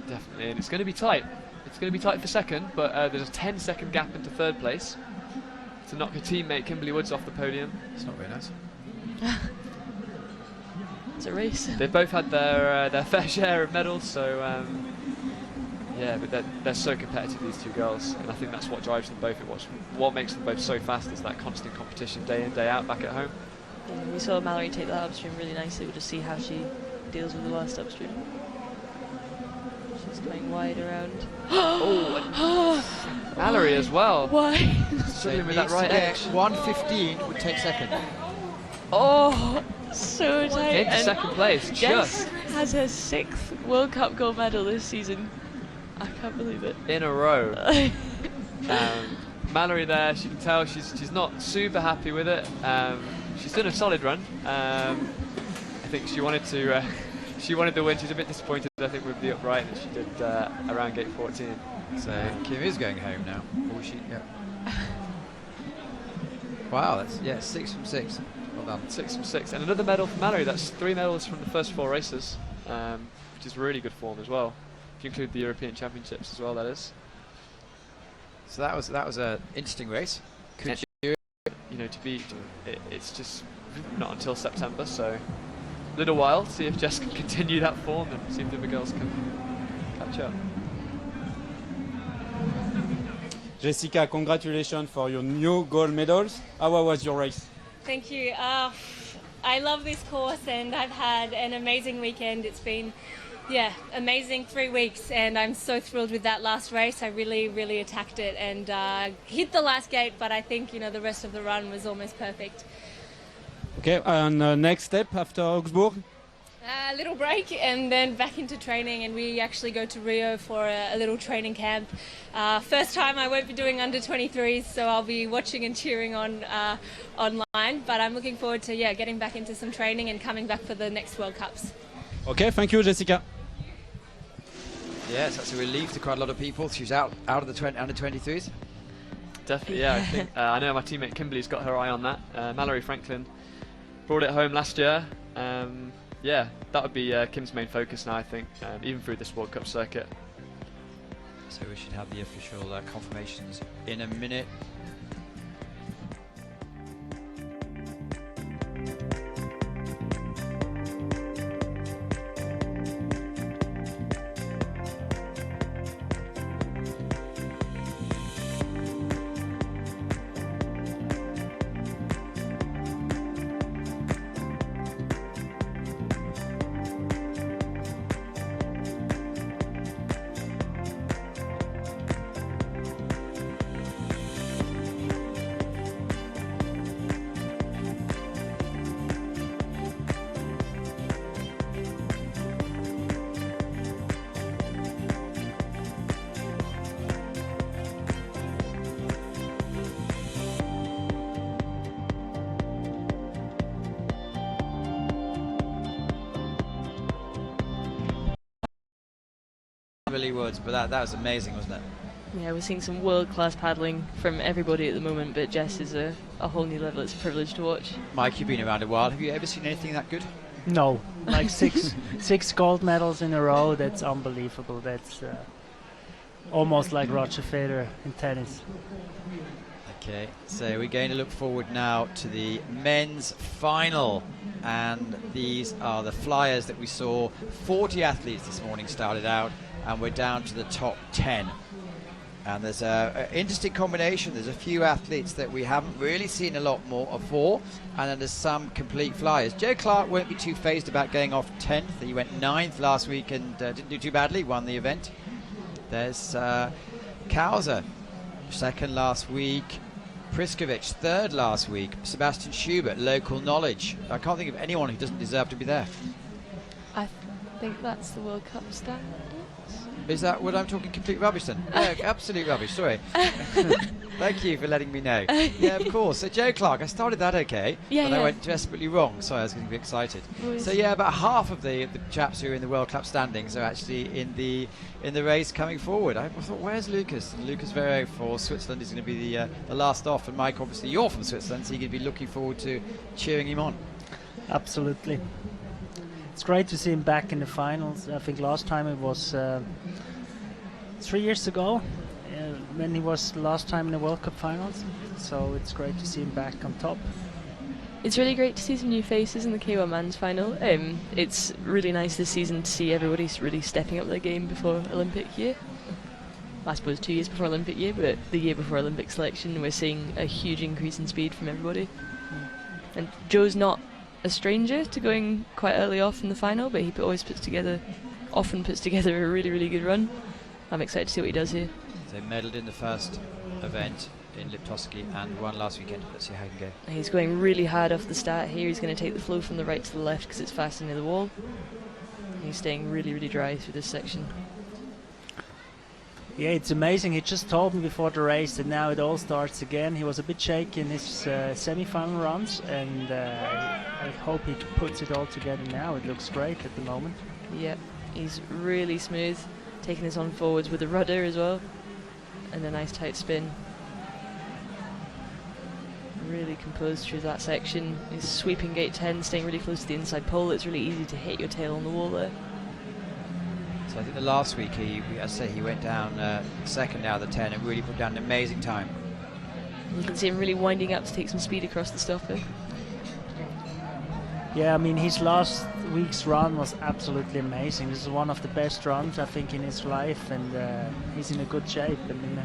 Definitely, and it's going to be tight. It's going to be tight for second, but there's a 10-second gap into third place to knock her teammate Kimberly Woods off the podium. It's not very nice. It's a race. They've both had their fair share of medals, so yeah, but they're so competitive, these 2 girls, and I think that's what drives them both. What makes them both so fast is that constant competition day in, day out back at home. Yeah, we saw Mallory take that upstream really nicely. We'll just see how she deals with the last upstream. She's going wide around. Mallory as well. Why? Struggling with that right edge. 1:15 would take second. Oh, so tight. Into And second place, Jess just has her 6th World Cup gold medal this season. I can't believe it. in a row. Mallory there, she can tell she's not super happy with it. She's done a solid run. I think she wanted the win. She's a bit disappointed, I think, with the upright that she did around gate 14. So Kim is going home now. Or she, yeah. Wow, that's 6 from 6. Well done. 6 from 6, and another medal for Mallory. That's 3 medals from the first 4 races, which is really good form as well. If you include the European Championships as well, that is. So that was a interesting race. Could You know, to beat it's just not until September, so a little while. See if Jess can continue that form and see if the other girls can catch up. Jessica, congratulations for your new gold medals. How was your race? Thank you. I love this course and I've had an amazing weekend. It's been, amazing 3 weeks and I'm so thrilled with that last race. I really, really attacked it and hit the last gate, but I think, the rest of the run was almost perfect. Okay, and next step after Augsburg? A little break and then back into training, and we actually go to Rio for a little training camp. First time I won't be doing under 23s, so I'll be watching and cheering on online, but I'm looking forward to getting back into some training and coming back for the next World Cups. Okay, thank you, Jessica. Yes, that's a relief to quite a lot of people. She's out of the under 23s. Definitely, yeah. I think I know my teammate Kimberly's got her eye on that. Mallory Franklin brought it home last year. Yeah, that would be Kim's main focus now, I think, even through this World Cup circuit. So we should have the official confirmations in a minute. Really would, but that was amazing, wasn't it? Yeah, we're seeing some world-class paddling from everybody at the moment, but Jess is a whole new level. It's a privilege to watch. Mike, you've been around a while. Have you ever seen anything that good? No, like six gold medals in a row. That's unbelievable. That's almost like Roger Federer in tennis. Okay, so we're going to look forward now to the men's final, and these are the flyers that we saw. 40 athletes this morning started out, and we're down to the top 10. And there's an interesting combination. There's a few athletes that we haven't really seen a lot more of for, and then there's some complete flyers. Joe Clark won't be too phased about going off 10th. He went 9th last week and didn't do too badly, won the event. There's Kauser, 2nd last week. Priskovic, 3rd last week. Sebastian Schubert, local knowledge. I can't think of anyone who doesn't deserve to be there. I think that's the World Cup standards. Is that what I'm talking complete rubbish then? Yeah, absolute rubbish, sorry. Thank you for letting me know. Yeah, of course. So Joe Clark, I started that okay, but I went desperately wrong, so I was going to be excited. So yeah, about half of the chaps who are in the World Cup standings are actually in the race coming forward. I thought, where's Lucas? And Lucas Vero for Switzerland is going to be the last off, and Mike, obviously you're from Switzerland, so you're going to be looking forward to cheering him on. Absolutely. It's great to see him back in the finals. I think last time it was 3 years ago when he was last time in the World Cup finals. So it's great to see him back on top. It's really great to see some new faces in the K1 men's final. It's really nice this season to see everybody really stepping up their game before Olympic year. I suppose 2 years before Olympic year, but the year before Olympic selection, we're seeing a huge increase in speed from everybody. And Joe's not a stranger to going quite early off in the final, but he often puts together a really, really good run. I'm excited to see what he does here. So medalled in the first event in Liptovsky and won last weekend. Let's see how he can go. He's going really hard off the start here. He's going to take the flow from the right to the left because it's faster near the wall. He's staying really, really dry through this section. Yeah, it's amazing. He just told me before the race that now it all starts again. He was a bit shaky in his semi-final runs, and I hope he puts it all together now. It looks great at the moment. Yep, he's really smooth, taking this on forwards with a rudder as well, and a nice tight spin. Really composed through that section. He's sweeping gate 10, staying really close to the inside pole. It's really easy to hit your tail on the wall there. So I think the last week he went down second out of the 10 and really put down an amazing time. You can see him really winding up to take some speed across the stopper. Yeah, I mean, his last week's run was absolutely amazing. This is one of the best runs, I think, in his life, and he's in a good shape. I mean,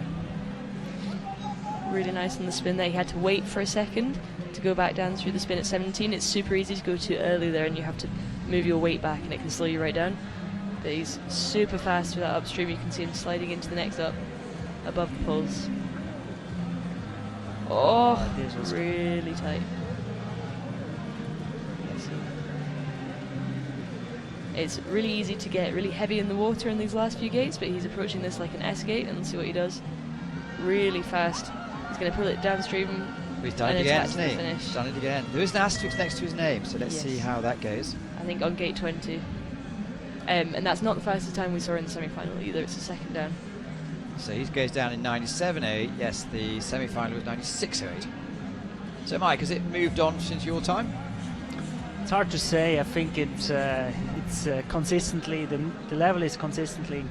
really nice on the spin there. He had to wait for a second to go back down through the spin at 17. It's super easy to go too early there, and you have to move your weight back, and it can slow you right down. But he's super fast with that upstream. You can see him sliding into the next up above the poles. Oh, this was really tight. It's really easy to get really heavy in the water in these last few gates, but he's approaching this like an S gate, and let's see what he does. Really fast. He's going to pull it downstream. He's done it again, hasn't he? Finish. He's done it again. There is an asterisk next to his name, so let's Yes. see how that goes. I think on gate 20. And that's not the fastest time we saw in the semi-final either. It's a second down. So he goes down in 97.8. Yes, the semi-final was 96.8. So Mike, has it moved on since your time? It's hard to say. I think it's consistently, the level is consistently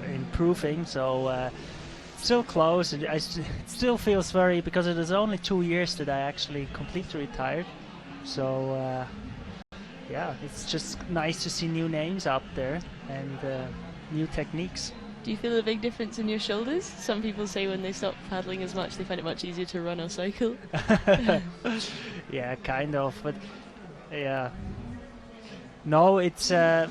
improving, so still close. It still feels very, because it is only 2 years that I actually completely retired, so yeah, it's just nice to see new names up there and new techniques. Do you feel a big difference in your shoulders? Some people say when they stop paddling as much, they find it much easier to run or cycle. Yeah, kind of, but yeah. No, it's hard.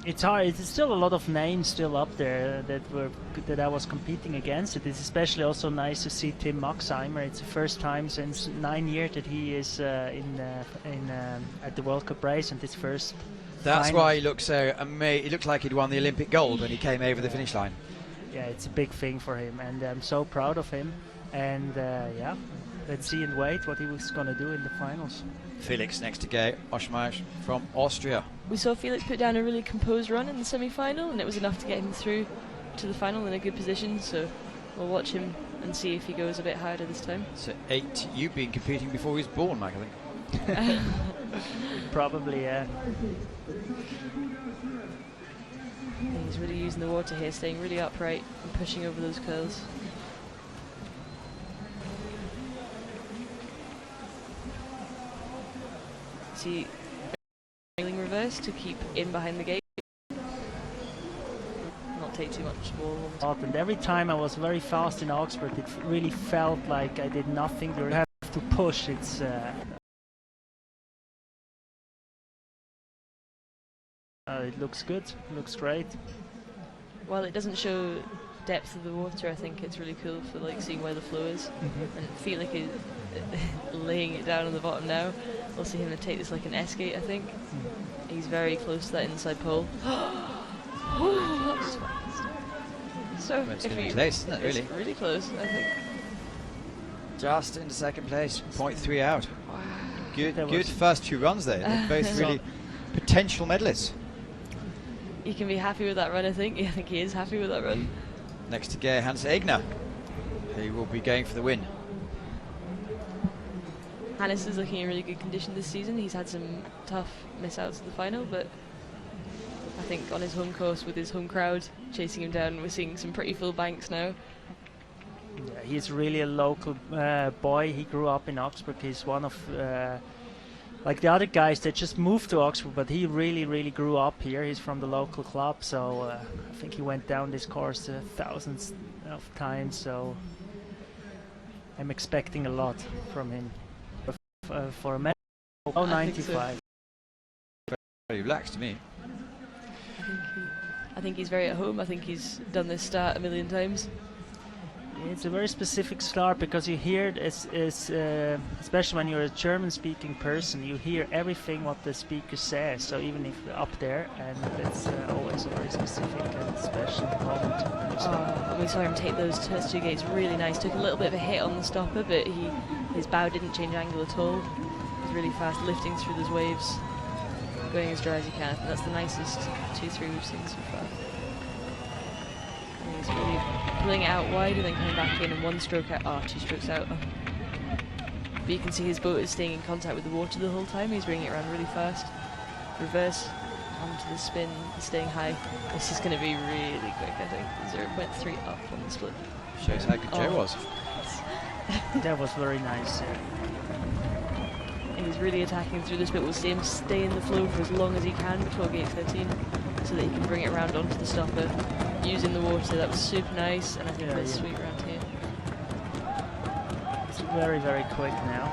It's still a lot of names still up there that I was competing against. It is especially also nice to see Tim Maxheimer. It's the first time since 9 years that he is at the World Cup race, and his first. That's final. why he looked so amazing. He looked like he'd won the Olympic gold when he came over the finish line. Yeah, it's a big thing for him, and I'm so proud of him. And yeah, let's see and wait what he was going to do in the finals. Felix next to go, Oschmeier from Austria. We saw Felix put down a really composed run in the semi-final, and it was enough to get him through to the final in a good position, so we'll watch him and see if he goes a bit harder this time. So 8, you've been competing before he was born, Mike, I think. Probably, yeah. He's really using the water here, staying really upright and pushing over those curls. See, trailing reverse to keep in behind the gate. Not take too much wall. And every time I was very fast in Augsburg, it really felt like I did nothing. You have to push. It's it looks good. It looks great. While it doesn't show depth of the water, I think it's really cool for like seeing where the flow is. And Felix is laying it down on the bottom now. We'll see him take this like an S gate, I think. He's very close to that inside pole. So It's if going to be he- close, isn't it, really? It's really close, I think. Just into second place, 0.3 out. Good, That good was- first 2 runs there. They're both really potential medalists. You can be happy with that run, I think. I think he is happy with that run. Next to go, Hans Egner, who will be going for the win. Hannes is looking in really good condition this season. He's had some tough miss outs at the final, but I think on his home course with his home crowd chasing him down, we're seeing some pretty full banks now. Yeah, he's really a local boy. He grew up in Augsburg. He's one of like the other guys that just moved to Augsburg, but he really grew up here. He's from the local club, so I think he went down this course thousands of times. So I'm expecting a lot from him for a medal. Oh, I think so. 95. Very relaxed to me. I think he's very at home. I think he's done this start a million times. It's a very specific start because you hear it especially when you're a German-speaking person, you hear everything what the speaker says. So even if you're up there, and it's always a very specific and special moment. And we saw him take those first 2 gates really nice. Took a little bit of a hit on the stopper, but his bow didn't change angle at all. He was really fast, lifting through those waves, going as dry as he can. I think that's the nicest 2-3 we've seen so far. And he's really pulling it out wide and then coming back in, and 1 stroke out, 2 strokes out. But you can see his boat is staying in contact with the water the whole time. He's bringing it around really fast. Reverse onto the spin, staying high. This is going to be really quick, I think. 0.3 up on the split. Shows how good Joe was. That was very nice. He's really attacking through this bit. We'll see him stay in the flow for as long as he can before gate 13, so that he can bring it around onto the stopper using the water. That was super nice, and I think that's sweet around here. It's very quick now.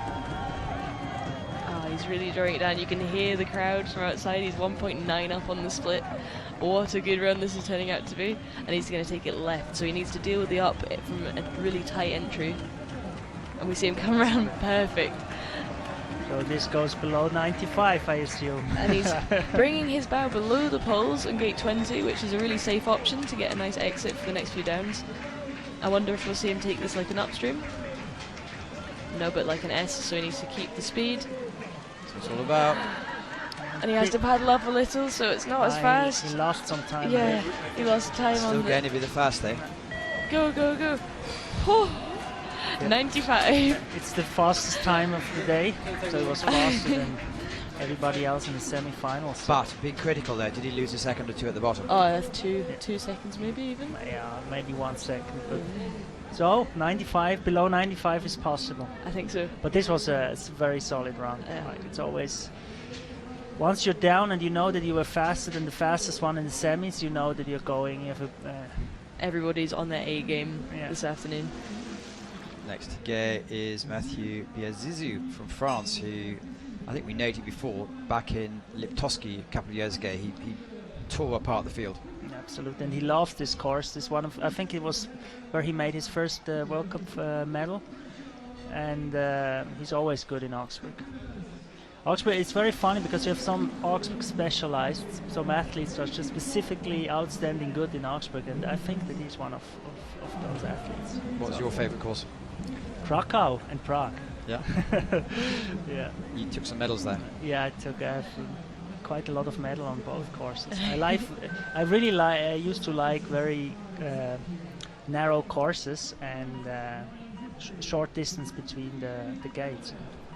He's really drawing it down. You can hear the crowd from outside. He's 1.9 up on the split. What a good run this is turning out to be. And he's going to take it left, so he needs to deal with the up from a really tight entry. And we see him come around perfect. So this goes below 95, I assume. And he's bringing his bow below the poles on gate 20, which is a really safe option to get a nice exit for the next few downs. I wonder if we'll see him take this like an upstream. No, but like an S, so he needs to keep the speed. That's what it's all about. And he has to paddle up a little, so it's not as fast. He lost some time. Yeah, he lost time Still on going to be the fast though. Go, go, go. Oh, 95. It's the fastest time of the day, so it was faster than everybody else in the semi-finals. But being critical there, did he lose a second or two at the bottom? Oh, that's 2 seconds maybe even. Yeah, maybe 1 second. But so 95, below 95 is possible. I think so. But this was a very solid run. Yeah. Like, it's always, once you're down and you know that you were faster than the fastest one in the semis, you know that you're going. You have Everybody's on their A game Yeah. this afternoon. Next gay is Mathieu Biazizou from France, who I think we noted before, back in Liptovsky a couple of years ago, he tore apart the field. Absolutely, and he loved this course. This one of, I think it was where he made his first World Cup medal, and he's always good in Augsburg. Augsburg, it's very funny because you have some Augsburg specialized, some athletes are just specifically outstanding good in Augsburg, and I think that he's one of those athletes. What's your favourite course? Krakow and Prague. Yeah. Yeah. You took some medals there. Yeah, I took quite a lot of medal on both courses. I really used to like very narrow courses and short distance between the gates.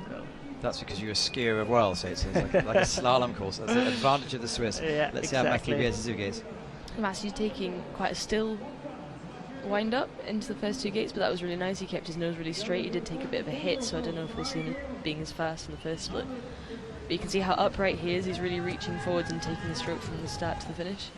So That's because you're a skier as well, so it's like a slalom course. That's the advantage of the Swiss. Yeah, Let's see how Mathieu exactly. Biazizou goes. Matthew's taking quite a still wind up into the first 2 gates, but that was really nice. He kept his nose really straight. He did take a bit of a hit, so I don't know if we'll see him being as fast in the first split. But you can see how upright he is. He's really reaching forwards and taking the stroke from the start to the finish.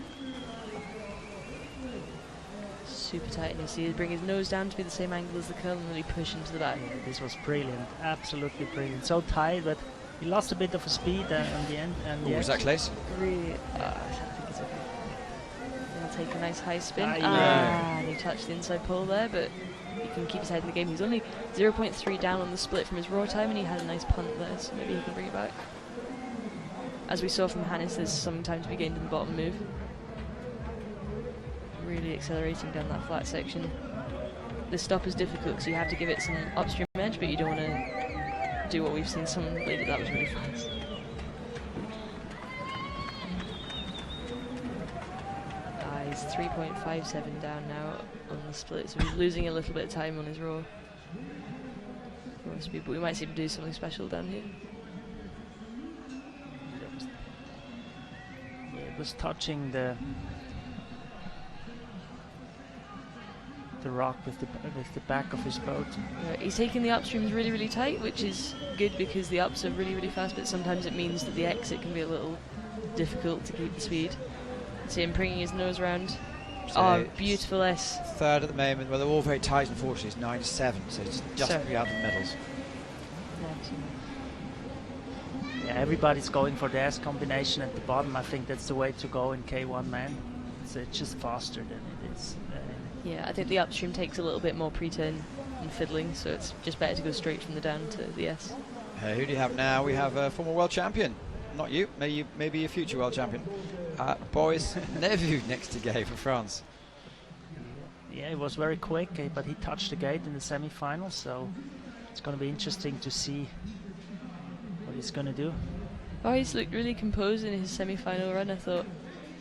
Super tight, and you'll see he bring his nose down to be the same angle as the curl and really push into the back. yeah, this was brilliant, absolutely brilliant. So tight, but he lost a bit of a speed on the end. Oh, was that close? Really, I think it's okay. He'll take a nice high spin. Yeah. And he touched the inside pole there, but he can keep his head in the game. He's only 0.3 down on the split from his raw time, and he had a nice punt there, so maybe he can bring it back. As we saw from Hannes, there's some time to be gained in the bottom move. Really accelerating down that flat section. The stop is difficult because you have to give it some upstream edge, but you don't want to do what we've seen someone play that was really fast. He's 3.57 down now on the split, so he's losing a little bit of time on his raw speed, but we might see him do something special down here. It was touching the rock with the back of his boat. He's taking the upstreams really, really tight, which is good because the ups are really, really fast, but sometimes it means that the exit can be a little difficult to keep the speed. See him bringing his nose around. So Oh, beautiful S. Third at the moment. Well, they're all very tight, unfortunately. It's 9-7, so it's just Sorry. out of the medals. Yeah, everybody's going for the S combination at the bottom. I think that's the way to go in K1m. So it's just faster than it is. Yeah, I think the upstream takes a little bit more pre-turn and fiddling, so it's just better to go straight from the down to the S. Who do you have now? We have a former world champion. Not you, maybe a future world champion. Boris Nevu next to Gay for France. Yeah, it was very quick, but he touched the gate in the semi-final, so it's going to be interesting to see what he's going to do. Oh, he's looked really composed in his semi-final run. I thought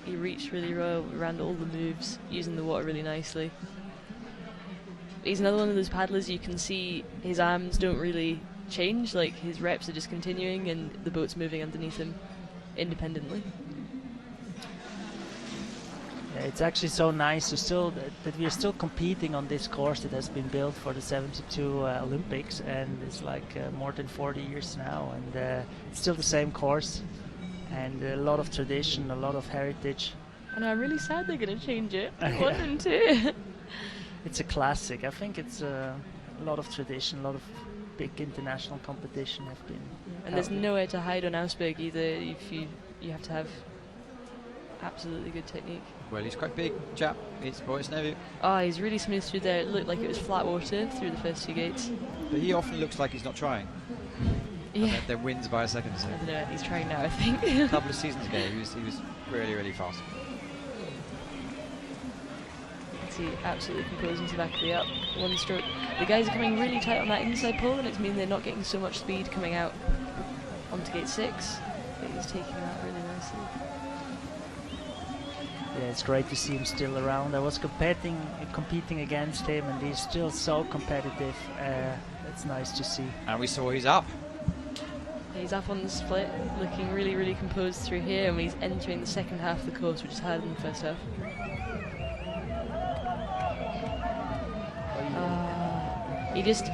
he reached really well, ran all the moves, using the water really nicely. He's another one of those paddlers you can see his arms don't really change, like his reps are just continuing and the boat's moving underneath him independently. Yeah, it's actually so nice to still that we are still competing on this course that has been built for the 72 Olympics, and it's like more than 40 years now, and it's still the same course, and a lot of tradition, a lot of heritage. And I'm really sad they're going to change it. I want them to. It's a classic. I think it's a lot of tradition, a lot of big international competition have been. And there's nowhere to hide on Augsburg either. If you have to have absolutely good technique. Well, he's quite big, chap. It's Boris Nevu. Oh, he's really smooth through there. It looked like it was flat water through the first 2 gates. But he often looks like he's not trying. Yeah. And then wins by a second. So. I don't know, he's trying now, I think. A couple of seasons ago, he was really, really fast. He absolutely composing to the back of the up. One stroke. The guys are coming really tight on that inside pull, and it's mean they're not getting so much speed coming out onto gate 6. But he's taking that really nicely. Yeah, it's great to see him still around. I was competing against him, and he's still so competitive. It's nice to see. And we saw he's up. He's up on the split, looking really, really composed through here, and he's entering the second half of the course, which is harder than the first half. He just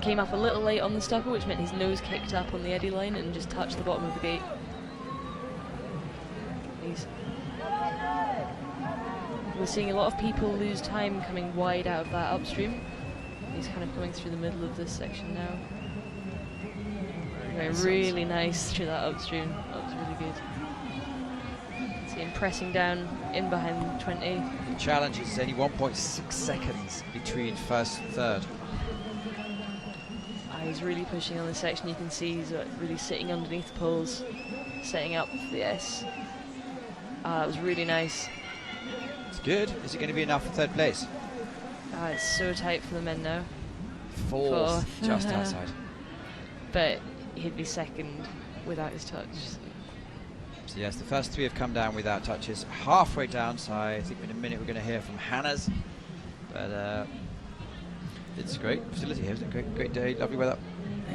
came up a little late on the stopper, which meant his nose kicked up on the eddy line and just touched the bottom of the gate. We're seeing a lot of people lose time coming wide out of that upstream. He's kind of coming through the middle of this section now. Going really nice through that upstream. That was really good. See him pressing down in behind 20. The challenge is only 1.6 seconds between first and third. He's really pushing on this section. You can see he's really sitting underneath the poles, setting up for the S. That was really nice. It's good. Is it going to be enough for third place? It's so tight for the men now. Fourth, just outside. But he'd be second without his touch. So yes, the first three have come down without touches. Halfway down, so I think in a minute we're going to hear from Hannah's. But it's a great facility here, isn't it? Great day, lovely weather.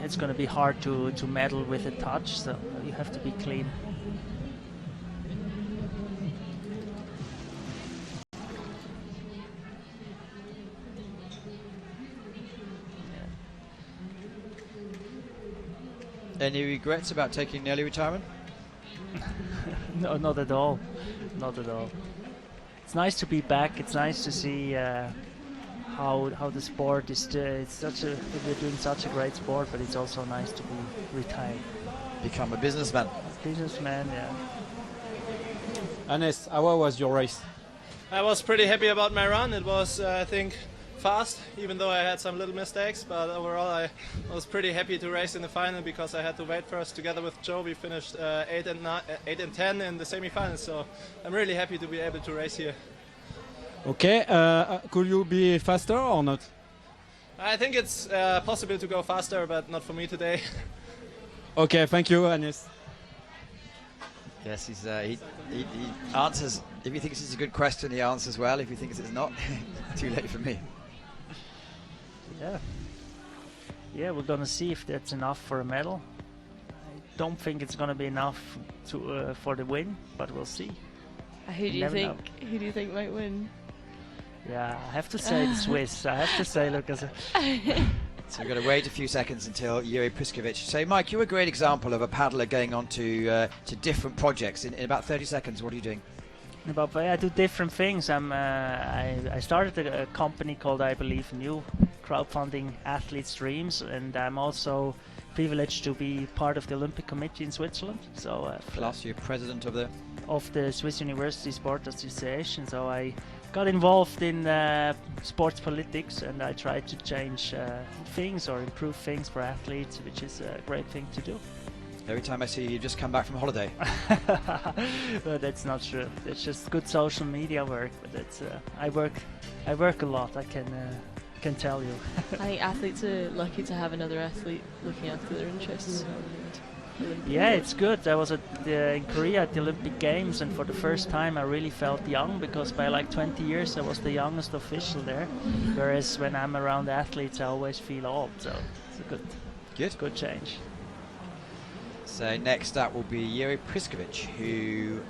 It's going to be hard to medal with a touch, so you have to be clean. Any regrets about taking an early retirement? No, not at all. Not at all. It's nice to be back. It's nice to see how the sport is. We're doing such a great sport, but it's also nice to be retired. Become a businessman. Businessman, yeah. Hannes, how was your race? I was pretty happy about my run. It was, I think, fast, even though I had some little mistakes, but overall I was pretty happy to race in the final because I had to wait first. Together with Joe, we finished 8 and 10 in the semi-finals, so I'm really happy to be able to race here. Okay, could you be faster or not? I think it's possible to go faster, but not for me today. Okay, thank you, Hannes. Yes, he answers. If he thinks it's a good question, he answers well. If he thinks it's not, too late for me. Yeah, we're gonna see if that's enough for a medal. I don't think it's gonna be enough to for the win, but we'll see. Who do you think might win? Yeah, I have to say the Swiss. I have to say, Lucas. So we've got to wait a few seconds until Yuri Priskovic. So, Mike, you're a great example of a paddler going on to different projects. In about 30 seconds, what are you doing? I do different things. I started a company called I Believe in You, crowdfunding athletes' dreams, and I'm also privileged to be part of the Olympic Committee in Switzerland. So, Plus, you're president of the Swiss University Sport Association. So I got involved in sports politics, and I try to change things or improve things for athletes, which is a great thing to do. Every time I see you, just come back from holiday. But that's not true. It's just good social media work. But it's I work a lot. I can tell you. I think athletes are lucky to have another athlete looking after their interests. Yeah, it's good. I was in Korea at the Olympic Games, and for the first time I really felt young, because by like 20 years I was the youngest official there. Whereas when I'm around athletes, I always feel old. So it's a good change. So next up will be Yuri Priskovic, who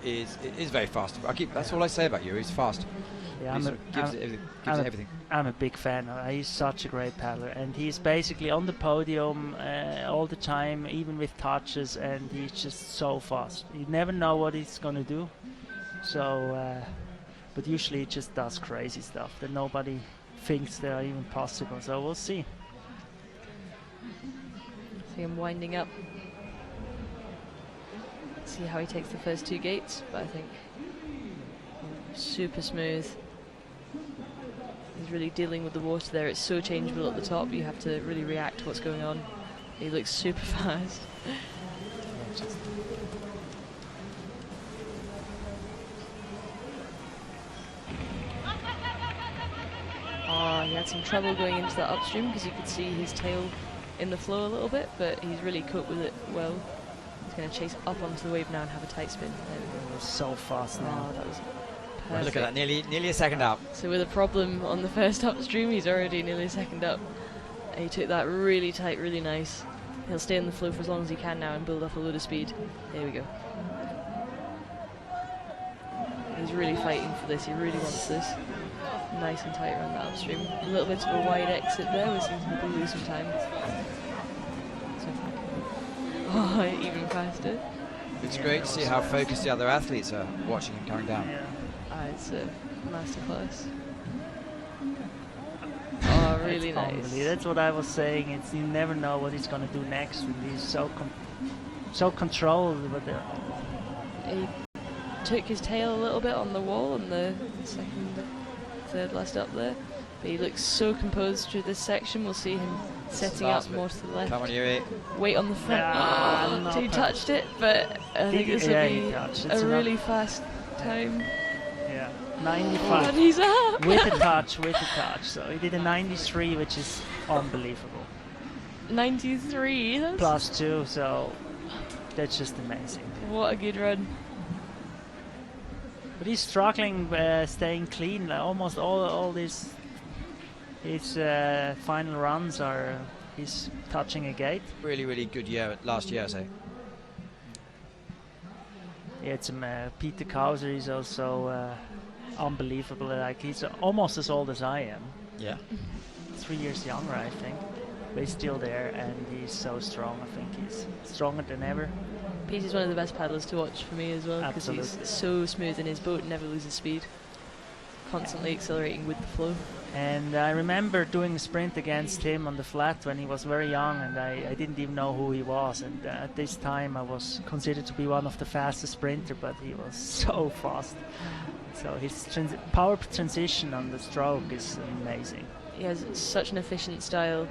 is very fast. That's all I say about Yuri. He's fast. Yeah, gives it everything. I'm a big fan. He's such a great paddler, and he's basically on the podium all the time, even with touches, and he's just so fast. You never know what he's gonna do. So, but usually he just does crazy stuff that nobody thinks they are even possible. So we'll see. See him winding up. See how he takes the first two gates, but I think super smooth. He's really dealing with the water there. It's so changeable at the top. You have to really react to what's going on. He looks super fast. He had some trouble going into that upstream because you could see his tail in the flow a little bit, but he's really coped with it well. He's going to chase up onto the wave now and have a tight spin. There we go. It was so fast now. Oh, that was Look perfect. at that, nearly a second up. So with a problem on the first upstream, he's already nearly a second up. And he took that really tight, really nice. He'll stay in the flow for as long as he can now and build up a load of speed. There we go. He's really fighting for this. He really wants this. Nice and tight around that upstream. A little bit of a wide exit there. We're seeing people lose some time. Oh, even faster. It's great to see how focused the other athletes are watching him coming down. Ah, it's a masterclass. Oh, really It's nice. unbelievable. That's what I was saying. It's you never know what he's gonna do next. And he's so controlled. But He took his tail a little bit on the wall on the third last up there, but he looks so composed through this section. We'll see him setting up more to the left. Come on, Yuri. Weight on the front. He touched it, but I think this will be a really fast time. yeah, Oh, 95 and he's up. with a touch. So he did a 93, which is unbelievable. 93. That's +2, so that's just amazing. what a good run. But he's struggling, staying clean. Like almost all his final runs are he's touching a gate. Really good year last year, I say. Yeah, it's Peter Kauser. He's also unbelievable. Like he's almost as old as I am. Yeah. 3 years younger, I think. But he's still there, and he's so strong. I think he's stronger than ever. Peter's one of the best paddlers to watch for me as well, because he's Absolutely. so smooth in his boat and never loses speed. Constantly accelerating with the flow. And I remember doing a sprint against him on the flat when he was very young, and I didn't even know who he was. And at this time, I was considered to be one of the fastest sprinter, but he was so fast. So his power transition on the stroke is amazing. He has such an efficient style,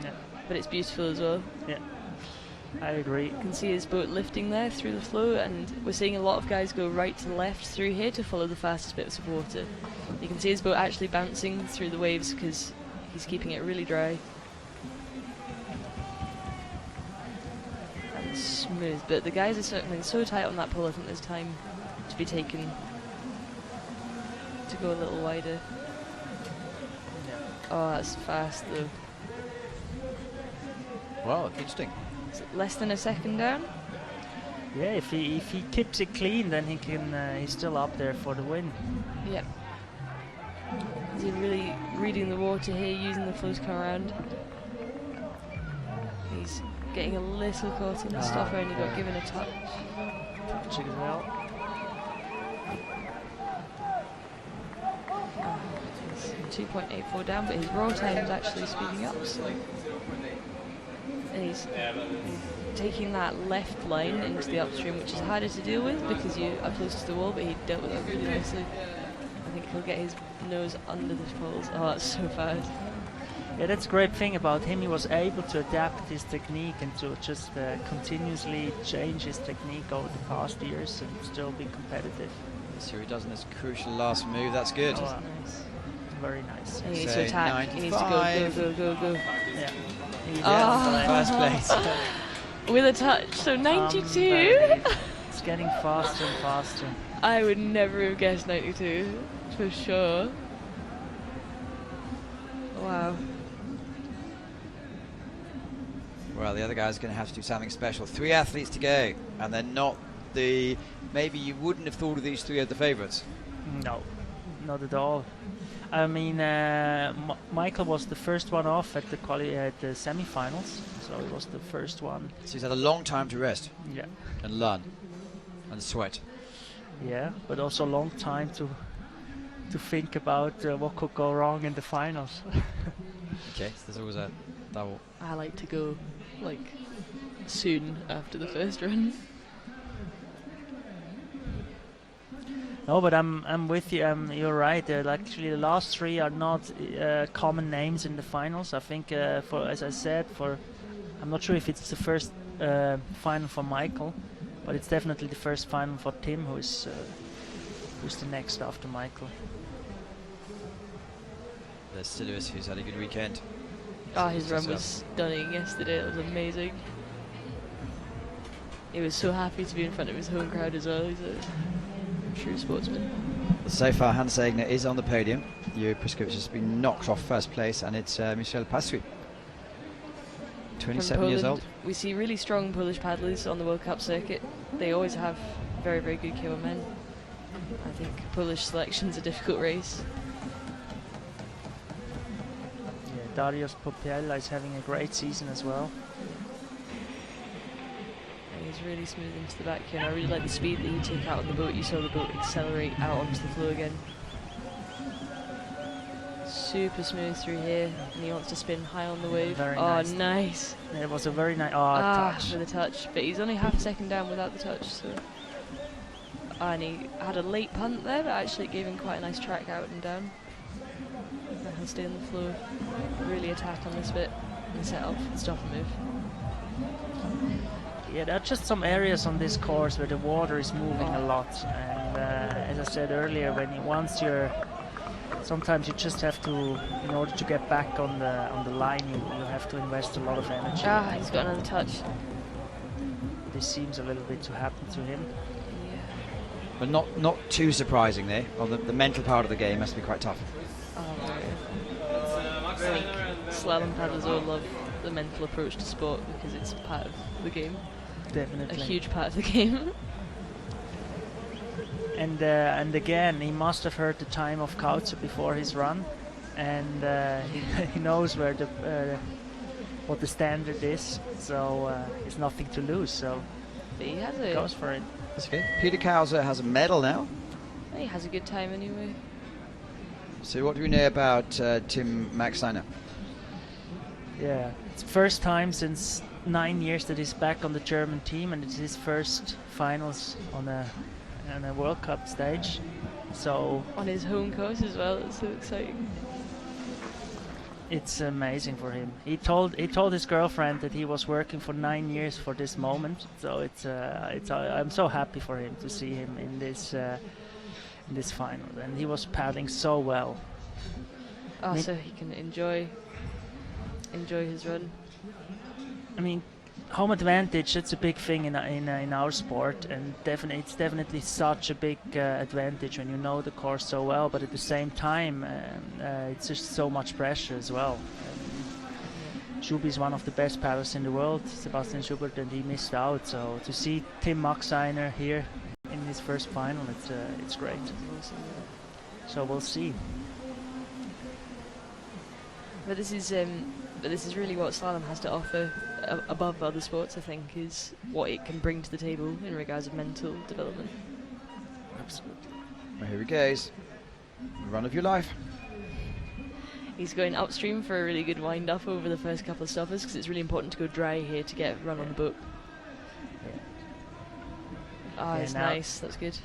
Yeah, but it's beautiful as well. yeah, I agree. You can see his boat lifting there through the flow, and we're seeing a lot of guys go right to left through here to follow the fastest bits of water. You can see his boat actually bouncing through the waves because he's keeping it really dry and smooth. But the guys are circling so tight on that pole, I think there's time to be taken to go a little wider. Oh, that's fast though. Well, interesting. Is it less than a second down? Yeah, if he keeps it clean, then he can. He's still up there for the win. Yep. Is he really reading the water here, using the flow to come around? He's getting a little caught in the stopper and he got given a touch. Touching as well. He's 2.84 down, but his roll time is actually speeding up. So. And he's taking that left line into the upstream, which is harder to deal with because you are close to the wall, but he dealt with that really nicely. I think he'll get his nose under the poles. Oh, that's so fast. Yeah, that's a great thing about him. He was able to adapt his technique and to just continuously change his technique over the past years and still be competitive. So he does in this crucial last move. That's good. Oh, Nice. very nice. He needs So to attack. He needs to go, 95. go. Yeah. First place. With a touch, so 92. Unbelievable. It's getting faster and faster. I would never have guessed 92, for sure. Wow. Well, the other guy's going to have to do something special. 3 athletes to go, and they're not the... Maybe you wouldn't have thought of these 3 as the favourites. No, not at all. I mean, Michael was the first one off at the semi-finals, so he was the first one. So he's had a long time to rest Yeah, and learn and sweat. yeah, but also a long time to think about what could go wrong in the finals. Okay, so there's always a double. I like to go, like, soon after the first run. No, but I'm with you. You're right. Actually, the last 3 are not common names in the finals. I think, as I said, I'm not sure if it's the first final for Michael, but it's definitely the first final for Tim, who's the next after Michael. There's Siluis, who's had a good weekend. Oh, his run was stunning yesterday. It was amazing. He was so happy to be in front of his home crowd as well. He's a true sportsman. So far, Hans Egner is on the podium. Yuri Preskowicz has been knocked off first place, and it's Michel Pasui, 27 years old. We see really strong Polish paddlers on the World Cup circuit. They always have very, very good K1 men. I think Polish selection's a difficult race. Yeah, Dariusz Popiela is having a great season as well. And he's really smooth into the back here, and I really like the speed that he took out on the boat. You saw the boat accelerate out onto the floor again. Super smooth through here, and he wants to spin high on the wave. Very oh, nice. nice. It was a very nice touch. With a touch, but he's only half a second down without the touch. So, and he had a late punt there, but actually it gave him quite a nice track out and down. Now he'll stay on the floor, really attack on this bit, and set up, stop and move. Yeah, there are just some areas on this course where the water is moving a lot, and as I said earlier, sometimes you just have to, in order to get back on the line, you have to invest a lot of energy. He's got another touch. This seems a little bit to happen to him. Yeah. But not too surprising there. Well, the mental part of the game must be quite tough. I think slalom paddlers all love the mental approach to sport because it's part of the game. Definitely. A huge part of the game. And again, he must have heard the time of Kautzer before his run, and he knows where what the standard is, so it's nothing to lose. So But he goes for it. That's okay. Peter Kauser has a medal now. He has a good time anyway. So what do we know about Tim Maxiner? Yeah, it's the first time since 9 years that he's back on the German team, and it's his first finals on a World Cup stage. So on his home course as well. It's so exciting. It's amazing for him. He told his girlfriend that he was working for 9 years for this moment. So I'm so happy for him to see him in this final, and he was paddling so well. So he can enjoy his run. I mean, home advantage, that's a big thing in our sport, and it's definitely such a big advantage when you know the course so well, but at the same time it's just so much pressure as well. Schubi is one of the best paddlers in the world, Sebastian Schubert, and he missed out, so to see Tim Maxiner here in his first final, it's great. So we'll see. But this is really what slalom has to offer above other sports, I think, is what it can bring to the table in regards of mental development. Absolutely. Well, here he goes. Run of your life. He's going upstream for a really good wind up over the first couple of stoppers because it's really important to go dry here to get run on the boat. It's nice, that's good.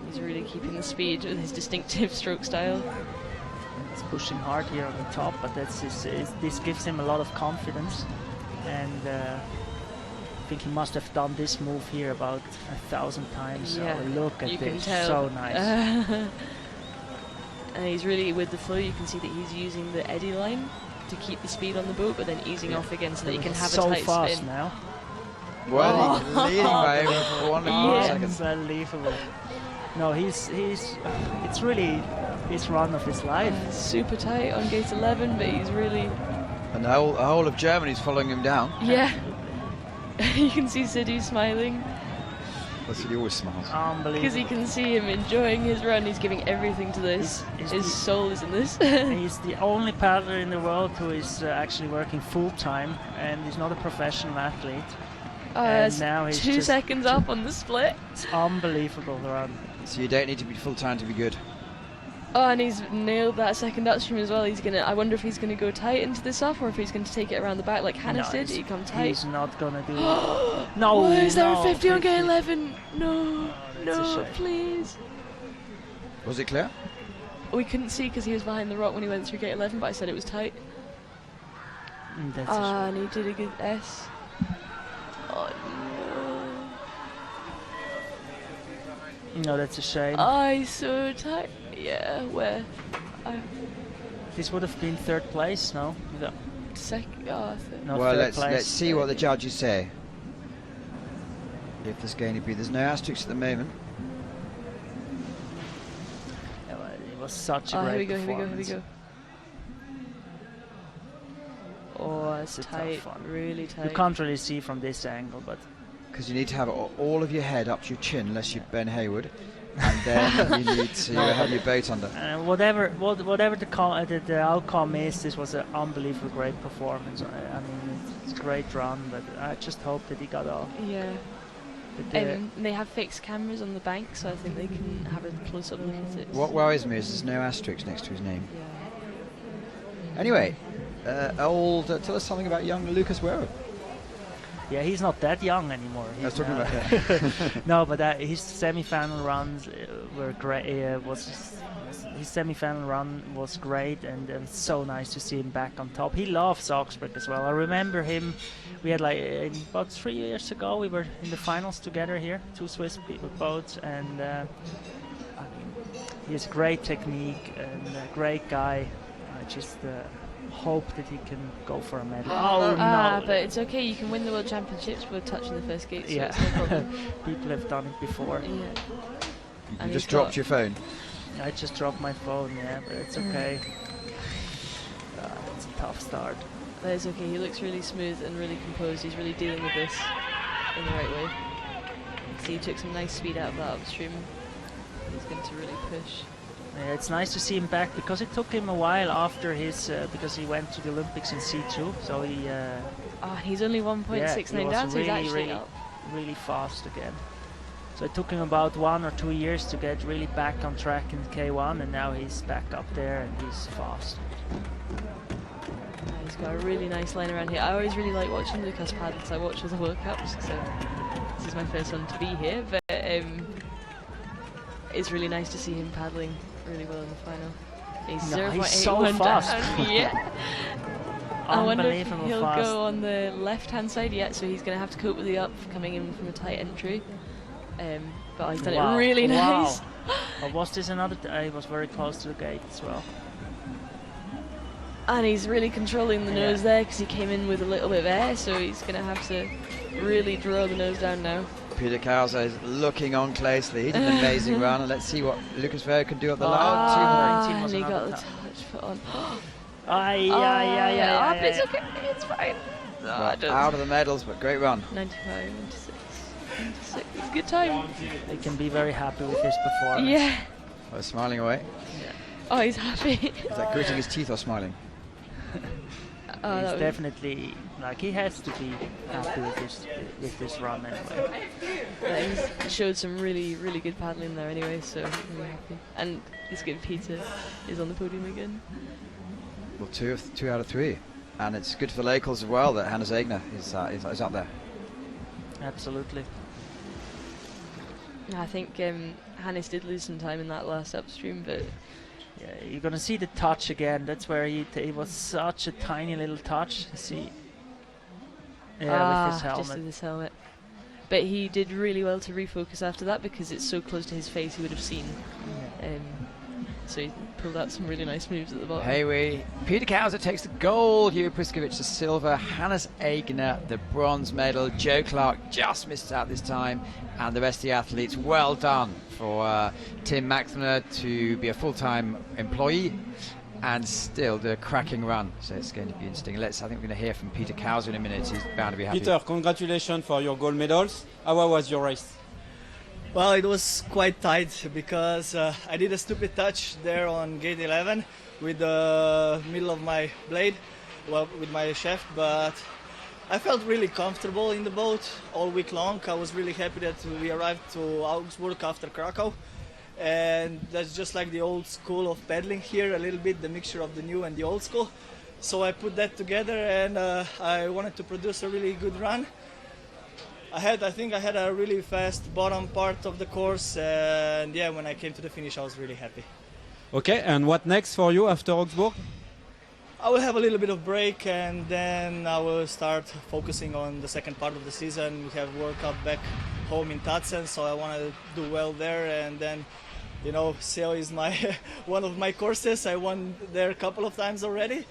He's really keeping the speed with his distinctive stroke style. He's pushing hard here on the top, but this gives him a lot of confidence, and I think he must have done this move here about 1,000 times. Yeah, so look at you this, can tell. so nice. And he's really with the flow. You can see that he's using the eddy line to keep the speed on the boat, but then easing off again so that he can have so a tight fast spin. now. Well, he's leading by over 1 second. Unbelievable. No, it's really his run of his life. Super tight on gate 11, but he's really... And the whole of Germany's following him down. Yeah. You can see Sidhu smiling. That's what he always smiles. Unbelievable. Because he can see him enjoying his run. He's giving everything to this. His soul is in this. He's the only paddler in the world who is actually working full-time, and he's not a professional athlete. And now he's 2 seconds up on the split. It's unbelievable run. So you don't need to be full-time to be good. Oh, and he's nailed that second upstream as well. I wonder if he's gonna go tight into this off, or if he's going to take it around the back like Hannes did. He come tight. He's not gonna do it. No. Why is there a 50 on gate 11? No, please. Was it clear? We couldn't see because he was behind the rock when he went through gate 11, but I said it was tight. And he did a good S. Oh no. No, that's a shame. He's so tight. Yeah, where? This would have been third place, no? Second. Not well, third let's place. see what the judges say. if there's going to be. There's no asterisks at the moment. Yeah, well, it was such a Oh, great here we performance. go. Oh, it's It's a tight, tough one. really You tight. can't really see from this angle, but Because you need to have all of your head up to your chin, unless you're Ben Hayward, and then you need to have your boat under. whatever the outcome is, this was an unbelievable great performance. I mean, it's a great run, but I just hope that he got off. Yeah. But, They have fixed cameras on the bank, so I think they can have a close-up look at it. What worries me is there's no asterisk next to his name. Yeah. Anyway, tell us something about young Lucas Werro. yeah, he's not that young anymore. I was He's talking now- about No, but his semi-final runs were great. His semi-final run was great, and so nice to see him back on top. He loves Augsburg as well. I remember him. We had about 3 years ago. We were in the finals together here, 2 Swiss boats, and I mean, he has great technique and a great guy. I just hope that he can go for a medal. Oh no! But it's okay. You can win the World Championships with touching the first gate, so Yeah. it's no problem. People have done it before. Yeah. You And just he's dropped got- your phone. I just dropped my phone, yeah, but it's okay. It's a tough start. But it's okay. He looks really smooth and really composed. He's really dealing with this in the right way. See, he took some nice speed out of that upstream. He's going to really push. Yeah, it's nice to see him back because it took him a while after his because he went to the Olympics in C2, so he He's only 1.69 down, so he's actually up. really fast again. So it took him about 1 or 2 years to get really back on track in K1, and now he's back up there and he's fast. He's got a really nice line around here. I always really like watching Lucas paddle, so I watch all the World Cups, so this is my first one to be here, but it's really nice to see him paddling really well in the final. He's No, 0.81 he's so fast. down. Yeah. I wonder if Unbelievable he'll fast. go on the left-hand side yet, so he's going to have to cope with the up coming in from a tight entry. But he's done Wow. it really Wow. nice. Was this another? He was very close to the gate as well. And he's really controlling the Yeah. nose there because he came in with a little bit of air, so he's going to have to really draw the nose down now. Peter Kauser is looking on closely. He did an amazing run, and let's see what Lucas Werro can do at the line. Ah. 219 And was he got another the time. touch foot on. Yeah. It's okay, it's fine. Out of the medals, but great run. 95, 96, 96. It's a good time. They can be very happy with his performance. Yeah. Oh, smiling away. Oh, he's happy. Is that gritting his teeth or smiling? Oh, He's that was- definitely he has to be happy with this run anyway. He's showed some really, really good paddling there anyway, so I'm really happy. And it's good Peter is on the podium again. Well, two out of 3. And it's good for the locals as well that Hannes Egner is up there. Absolutely. I think Hannes did lose some time in that last upstream, but Yeah, you're gonna see the touch again. That's where it was such a tiny little touch. See, with his just helmet. with his helmet. But he did really well to refocus after that because it's so close to his face he would have seen. So he pulled out some really nice moves at the bottom. Peter Kauser takes the gold, Juri Priskovic the silver, Hannes Egner the bronze medal, Joe Clark just missed out this time, and the rest of the athletes, well done for Tim Maxner to be a full-time employee and still do a cracking run. So it's going to be interesting. I think we're going to hear from Peter Kauser in a minute. He's bound to be happy. Peter, congratulations for your gold medals. How was your race? Well, it was quite tight because I did a stupid touch there on gate 11 with the middle of my blade, well, with my shaft, but I felt really comfortable in the boat all week long. I was really happy that we arrived to Augsburg after Krakow, and that's just like the old school of paddling here, a little bit the mixture of the new and the old school. So I put that together, and I wanted to produce a really good run. I think I had a really fast bottom part of the course, and yeah, when I came to the finish, I was really happy. Okay, and what next for you after Augsburg? I will have a little bit of break, and then I will start focusing on the second part of the season. We have World Cup back home in Tatsen, so I want to do well there, and then, you know, sail is my one of my courses. I won there a couple of times already,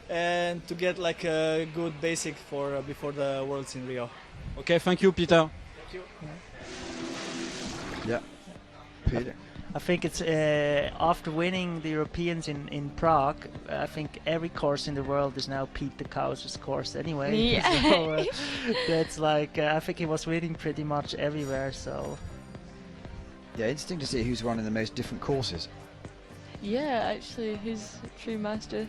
and to get like a good basic for before the Worlds in Rio. Okay, thank you, Peter. Thank you. Yeah. Peter. I think it's after winning the Europeans in Prague, I think every course in the world is now Peter Kauser's course anyway. Yeah. So that's like I think he was winning pretty much everywhere. So Yeah, interesting to see who's running the most different courses. Yeah, actually, who's a true master?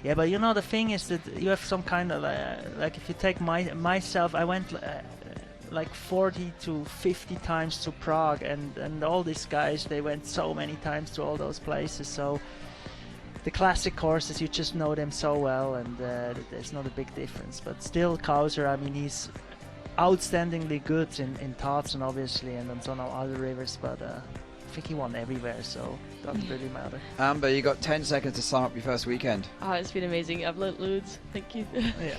yeah, but you know the thing is that you have some kind of like if you take myself, I went like 40 to 50 times to Prague, and all these guys, they went so many times to all those places. So the classic courses, you just know them so well, and there's not a big difference. But still, Kauser, I mean, he's outstandingly good in Tarzan, obviously, and on some other rivers, but I think he won everywhere, so doesn't really matter. Amber, you got 10 seconds to sum up your first weekend. Oh, it's been amazing. I've learnt loads. Thank you. Yeah.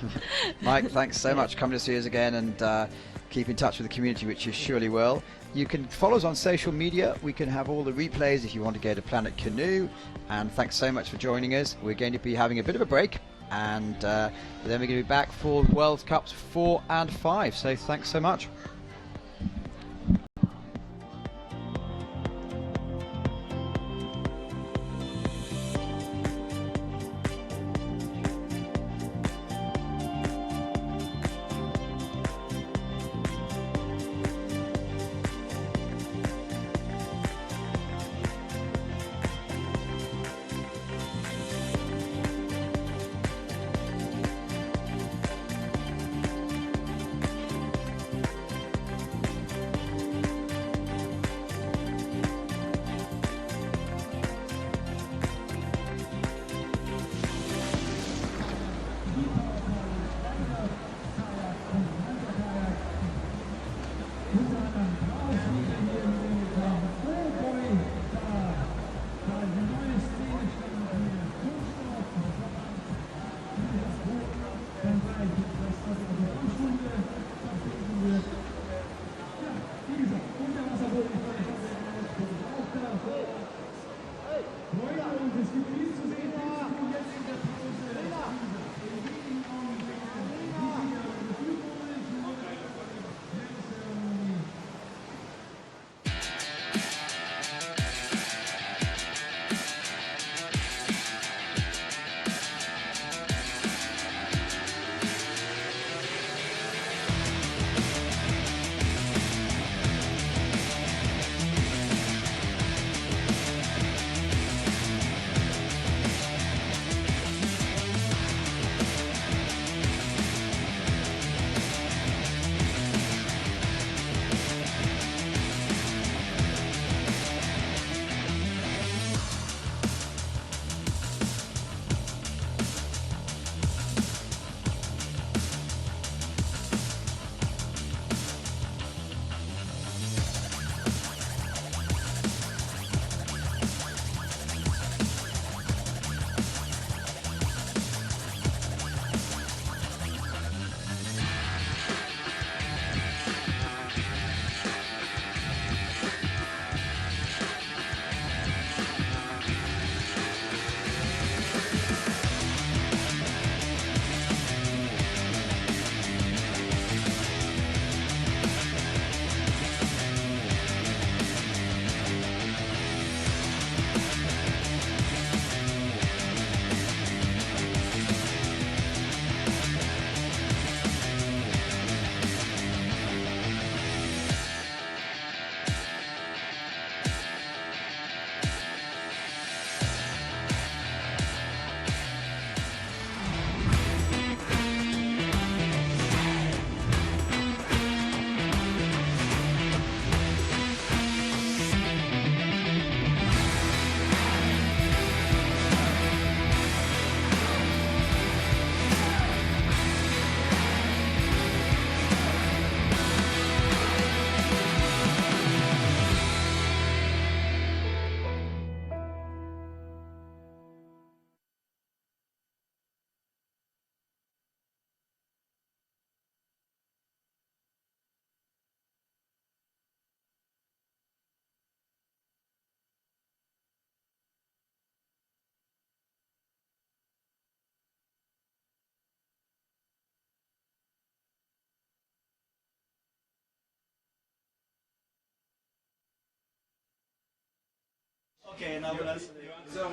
Mike, thanks so much for coming to see us again, and keep in touch with the community, which you surely will. You can follow us on social media. We can have all the replays if you want to go to Planet Canoe. And thanks so much for joining us. We're going to be having a bit of a break, and then we're going to be back for World Cups 4 and 5. So thanks so much. Okay, now we'll answer. So,